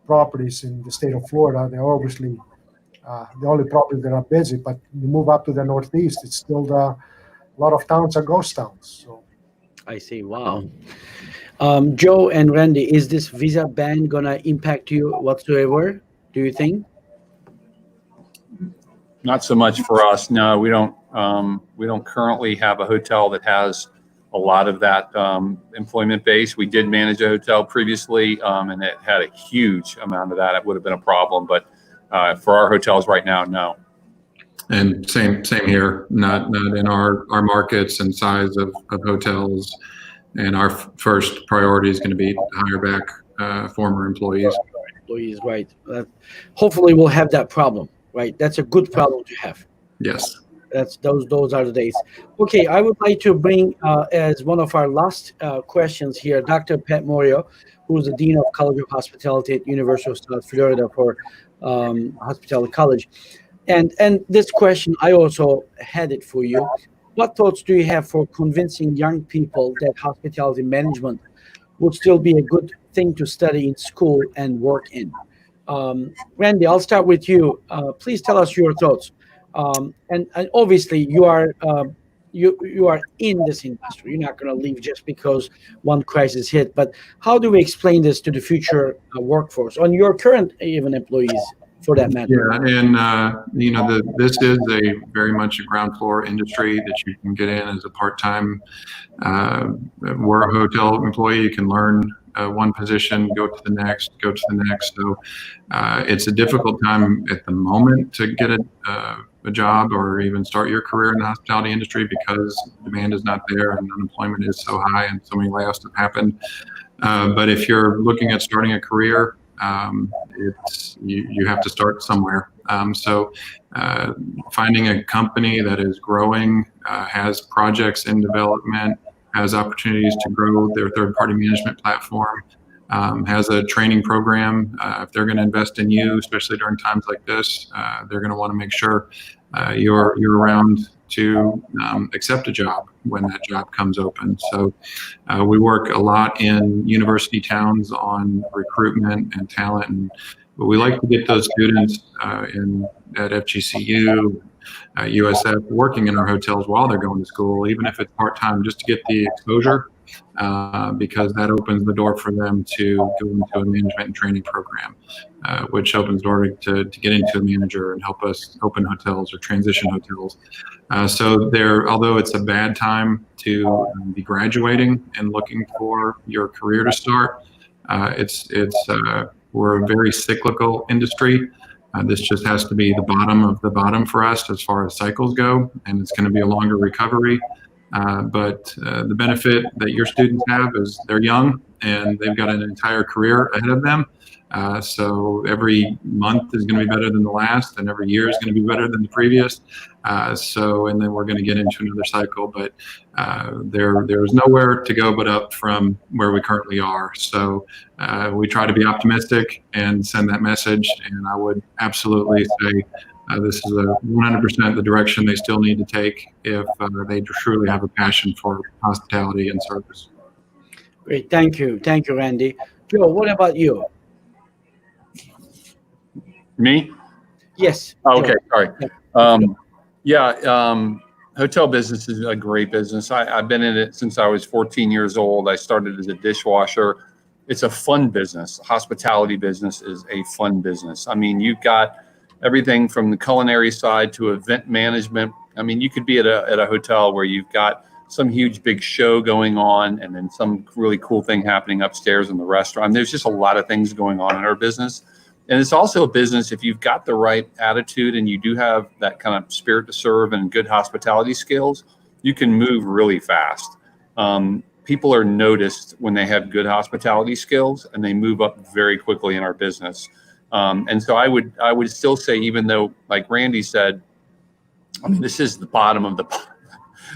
properties in the state of Florida. They're obviously the only properties that are busy, but you move up to the Northeast, it's still a lot of towns are ghost towns. So I see. Wow. Joe and Randy, is this visa ban gonna impact you whatsoever? Do you think? Not so much for us. No, we don't. We don't currently have a hotel that has a lot of that employment base. We did manage a hotel previously, and it had a huge amount of that. It would have been a problem, but for our hotels right now, no. And same here. Not in our markets and size of hotels. And our first priority is going to be to hire back former employees. Employees, right? Hopefully, we'll have that problem. Right, that's a good problem to have. Yes. Those are the days. Okay, I would like to bring as one of our last questions here, Dr. Pat Morio, who's the Dean of College of Hospitality at University of South Florida for Hospitality College. And this question, I also had it for you. What thoughts do you have for convincing young people that hospitality management would still be a good thing to study in school and work in? Randy, I'll start with you. Please tell us your thoughts. And obviously, you are in this industry. You're not going to leave just because one crisis hit. But how do we explain this to the future workforce, on your current even employees, for that matter? Yeah, and this is a very much a ground floor industry that you can get in as a part-time. We're a hotel employee. You can learn one position, go to the next. So it's a difficult time at the moment to get a job or even start your career in the hospitality industry because demand is not there and unemployment is so high and so many layoffs have happened. But if you're looking at starting a career, you have to start somewhere. So finding a company that is growing, has projects in development, has opportunities to grow their third-party management platform, has a training program. If they're going to invest in you, especially during times like this, they're going to want to make sure you're around to accept a job when that job comes open. So we work a lot in university towns on recruitment and talent, but we like to get those students at FGCU, USF, working in our hotels while they're going to school, even if it's part-time, just to get the exposure because that opens the door for them to go into a management and training program, which opens the door to get into a manager and help us open hotels or transition hotels. So although it's a bad time to be graduating and looking for your career to start, we're a very cyclical industry. This just has to be the bottom of the bottom for us as far as cycles go, and it's going to be a longer recovery. But the benefit that your students have is they're young and they've got an entire career ahead of them. So every month is going to be better than the last, and every year is going to be better than the previous. And then we're going to get into another cycle, but there is nowhere to go but up from where we currently are. So we try to be optimistic and send that message. And I would absolutely say this is 100% the direction they still need to take if they truly have a passion for hospitality and service. Great. Thank you, Randy. Joe, what about you? Me? Yes. Oh, okay. Joe. Sorry. Hotel business is a great business. I've been in it since I was 14 years old. I started as a dishwasher. It's a fun business. Hospitality business is a fun business. I mean, you've got everything from the culinary side to event management. I mean, you could be at a hotel where you've got some huge big show going on and then some really cool thing happening upstairs in the restaurant. There's just a lot of things going on in our business. And it's also a business, if you've got the right attitude and you do have that kind of spirit to serve and good hospitality skills, you can move really fast. People are noticed when they have good hospitality skills, and they move up very quickly in our business. And so I would still say, even though, like Randy said, I mean, this is the bottom of the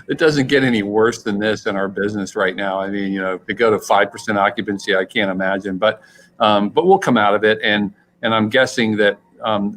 it doesn't get any worse than this in our business right now. I mean, to go to 5% occupancy, I can't imagine, but we'll come out of it. And I'm guessing that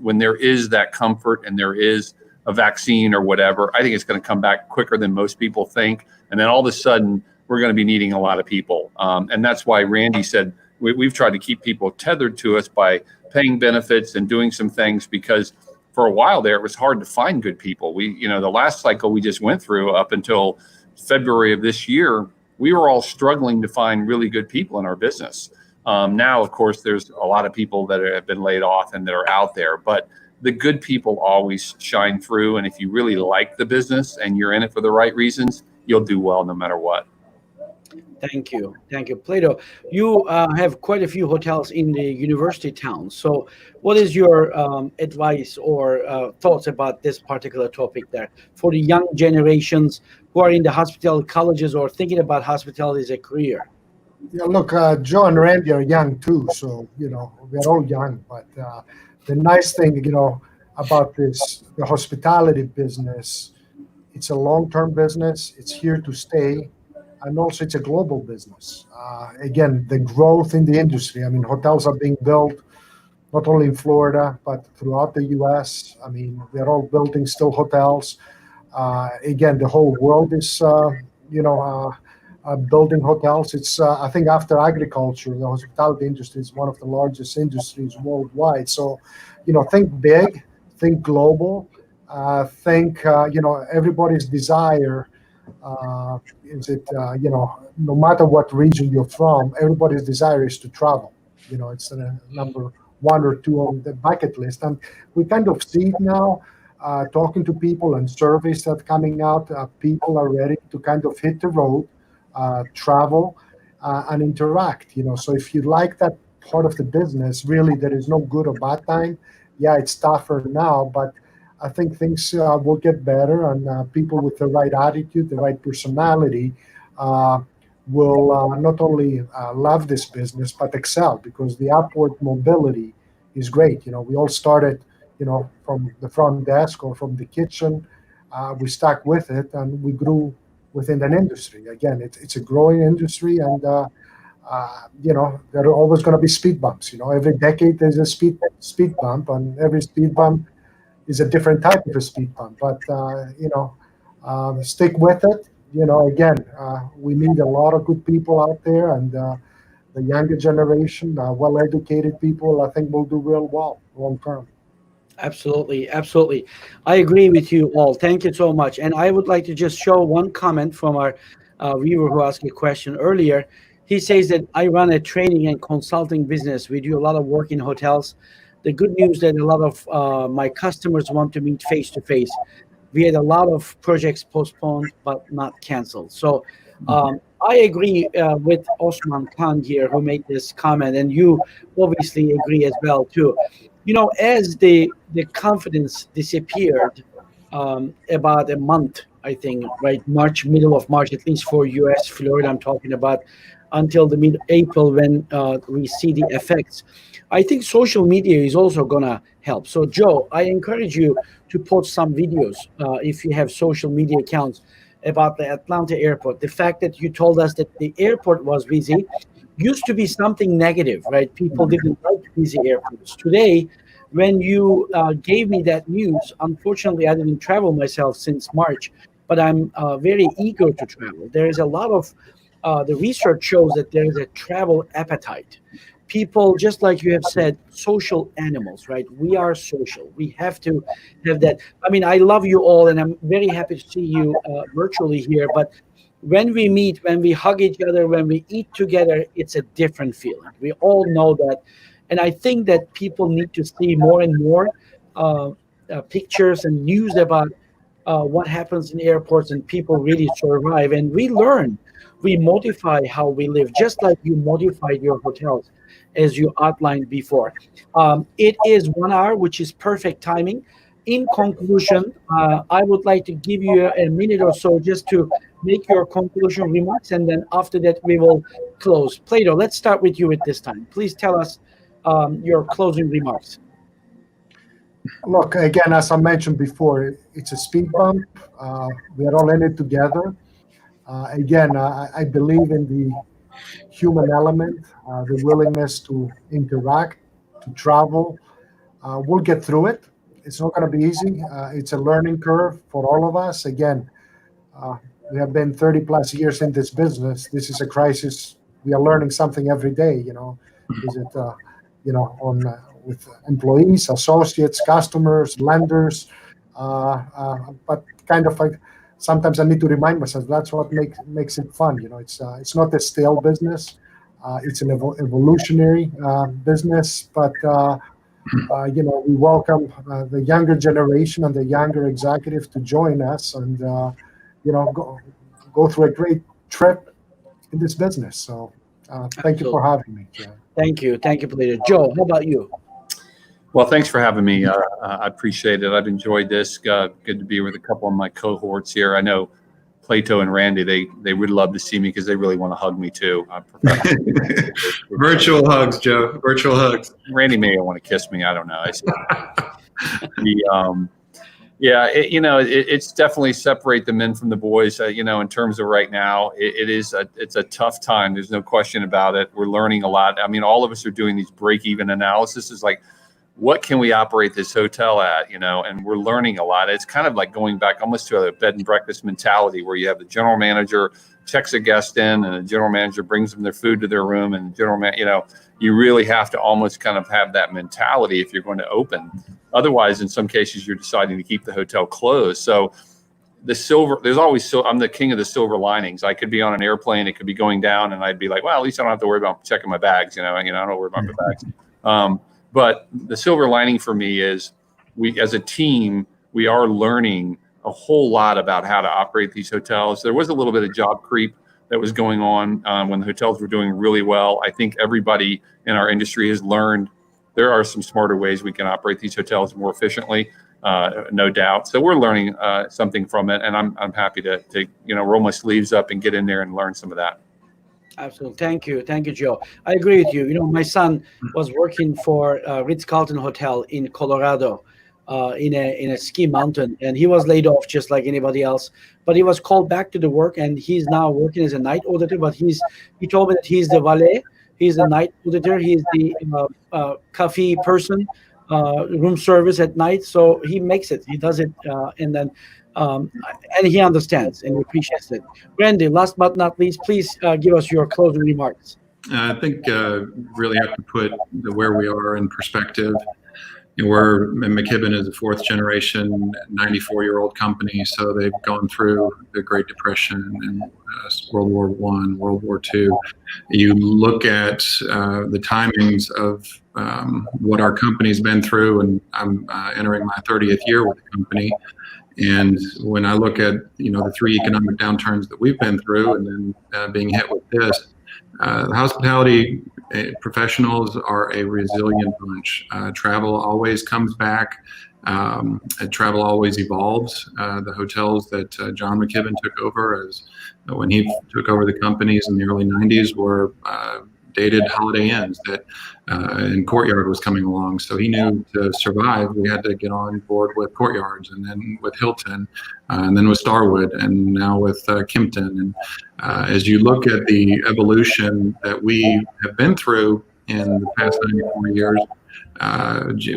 when there is that comfort and there is a vaccine or whatever, I think it's going to come back quicker than most people think. And then all of a sudden, we're going to be needing a lot of people. And that's why Randy said we've tried to keep people tethered to us by paying benefits and doing some things, because for a while there, it was hard to find good people. The last cycle we just went through up until February of this year, we were all struggling to find really good people in our business. Now, of course, there's a lot of people that have been laid off and that are out there, but the good people always shine through. And if you really like the business and you're in it for the right reasons, you'll do well no matter what. Thank you. Plato, you have quite a few hotels in the university towns. So what is your advice or thoughts about this particular topic there for the young generations who are in the hospitality colleges or thinking about hospitality as a career? Yeah, look, Joe and Randy are young too, so we're all young. But the nice thing, about the hospitality business, it's a long-term business. It's here to stay, and also it's a global business. Again, the growth in the industry. I mean, hotels are being built not only in Florida but throughout the U.S. I mean, they're all building still hotels. Again, the whole world is, building hotels. It's I think after agriculture, the hospitality industry is one of the largest industries worldwide. So, think big, think global, think everybody's desire is it no matter what region you're from, everybody's desire is to travel. It's number one or two on the bucket list, and we kind of see it now. Talking to people and surveys that are coming out, people are ready to kind of hit the road. Travel and interact. So if you like that part of the business, really there is no good or bad time. Yeah, it's tougher now, but I think things will get better, and people with the right attitude, the right personality will not only love this business but excel, because the upward mobility is great. We all started from the front desk or from the kitchen. We stuck with it and we grew within an industry. Again, it's a growing industry, and there are always going to be speed bumps. Every decade there's a speed bump, and every speed bump is a different type of a speed bump. But stick with it. Again, we need a lot of good people out there, and the younger generation, well-educated people, I think will do real well long term. Absolutely. I agree with you all. Thank you so much. And I would like to just show one comment from our viewer who asked a question earlier. He says that I run a training and consulting business. We do a lot of work in hotels. The good news that a lot of my customers want to meet face to face. We had a lot of projects postponed but not canceled. So I agree with Osman Khan here, who made this comment, and you obviously agree as well too. As the confidence disappeared about a month, I think, right, middle of March, at least for U.S. Florida, I'm talking about, until the mid-April when we see the effects. I think social media is also gonna help. So, Joe, I encourage you to post some videos if you have social media accounts about the Atlanta airport. The fact that you told us that the airport was busy used to be something negative, right? People didn't like busy airports. Today, when you gave me that news, unfortunately, I didn't travel myself since March, but I'm very eager to travel. There is a lot of the research shows that there is a travel appetite. People, just like you have said, social animals, right? We are social. We have to have that. I mean, I love you all, and I'm very happy to see you virtually here. But when we meet, when we hug each other, when we eat together, it's a different feeling. We all know that. And I think that people need to see more and more pictures and news about what happens in airports, and people really survive. And we learn, we modify how we live, just like you modified your hotels, as you outlined before. It is 1 hour, which is perfect timing. In conclusion, I would like to give you a minute or so just to make your conclusion remarks, and then after that we will close. Plato, let's start with you at this time. Please tell us your closing remarks. Look, again, as I mentioned before, it's a speed bump. We are all in it together. Again, I believe in the human element, the willingness to interact, to travel. We'll get through it. It's not going to be easy. It's a learning curve for all of us. Again, we have been 30 plus years in this business. This is a crisis. We are learning something every day. Is it with employees, associates, customers, lenders, but kind of like sometimes I need to remind myself that's what makes it fun. It's not a stale business. It's an evolutionary business, but we welcome the younger generation and the younger executive to join us and go through a great trip in this business. So thank you for having me. Yeah. Thank you, Plato. Joe, how about you? Well, thanks for having me. I appreciate it. I've enjoyed this. Good to be with a couple of my cohorts here. I know Plato and Randy, they would love to see me because they really want to hug me too. Virtual hugs, Joe. Virtual hugs. Randy may want to kiss me. I don't know. It's definitely separate the men from the boys. In terms of right now, it's a tough time. There's no question about it. We're learning a lot. I mean, all of us are doing these break-even analysis. Is like, what can we operate this hotel at? And we're learning a lot. It's kind of like going back almost to a bed and breakfast mentality where you have the general manager checks a guest in and the general manager brings them their food to their room, and you really have to almost kind of have that mentality if you're going to open. Otherwise, in some cases, you're deciding to keep the hotel closed. So I'm the king of the silver linings. I could be on an airplane, it could be going down, and I'd be like, well, at least I don't have to worry about checking my bags. I don't worry about my bags. But the silver lining for me is we, as a team, we are learning a whole lot about how to operate these hotels. There was a little bit of job creep that was going on when the hotels were doing really well. I think everybody in our industry has learned there are some smarter ways we can operate these hotels more efficiently, no doubt. So we're learning something from it, and I'm happy to roll my sleeves up and get in there and learn some of that. Absolutely. Thank you, Joe. I agree with you. My son was working for Ritz-Carlton Hotel in Colorado, in a ski mountain, and he was laid off just like anybody else. But he was called back to the work, and he's now working as a night auditor. But he told me that he's the valet, he's the night auditor, he's the coffee person, room service at night. So he makes it. He does it, and he understands and appreciates it. Randy, last but not least, please give us your closing remarks. I think really have to put where we are in perspective. McKibben is a fourth generation, 94-year-old company, so they've gone through the Great Depression and World War I, World War II. You look at the timings of what our company's been through, and I'm entering my 30th year with the company. And when I look at the three economic downturns that we've been through, and then being hit with this, the hospitality professionals are a resilient bunch. Travel always comes back. Travel always evolves. The hotels that John McKibben took over when he took over the companies in the early 90s were dated Holiday Inns and Courtyard was coming along. So he knew to survive, we had to get on board with Courtyards, and then with Hilton, and then with Starwood, and now with Kimpton. And as you look at the evolution that we have been through in the past 94 years,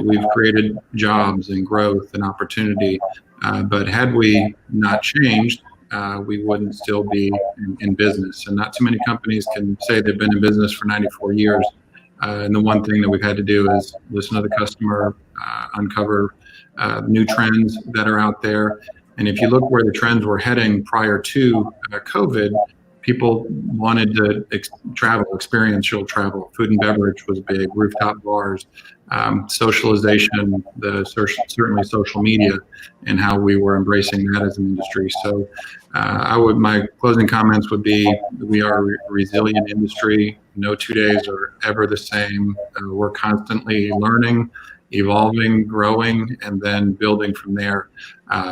we've created jobs and growth and opportunity. But had we not changed, we wouldn't still be in business. And not too many companies can say they've been in business for 94 years. And the one thing that we've had to do is listen to the customer, uncover new trends that are out there. And if you look where the trends were heading prior to COVID, people wanted to travel, experiential travel. Food and beverage was big, rooftop bars, socialization, certainly social media, and how we were embracing that as an industry. So my closing comments would be, we are a resilient industry. No 2 days are ever the same. We're constantly learning, evolving, growing, and then building from there.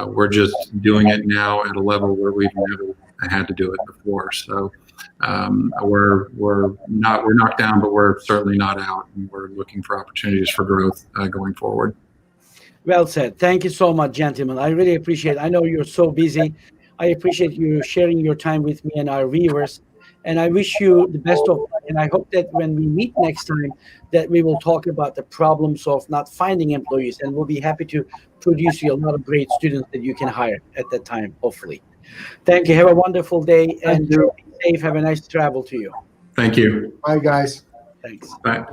We're just doing it now at a level where we've never had to do it before. So we're knocked down, but we're certainly not out, and we're looking for opportunities for growth going forward. Well said. Thank you so much, gentlemen. I really appreciate it. I know you're so busy. I appreciate you sharing your time with me and our viewers. And I wish you the best of luck. And I hope that when we meet next time, that we will talk about the problems of not finding employees. And we'll be happy to produce you a lot of great students that you can hire at that time, hopefully. Thank you. Have a wonderful day. And be safe. Have a nice travel to you. Thank you. Bye, guys. Thanks. Bye.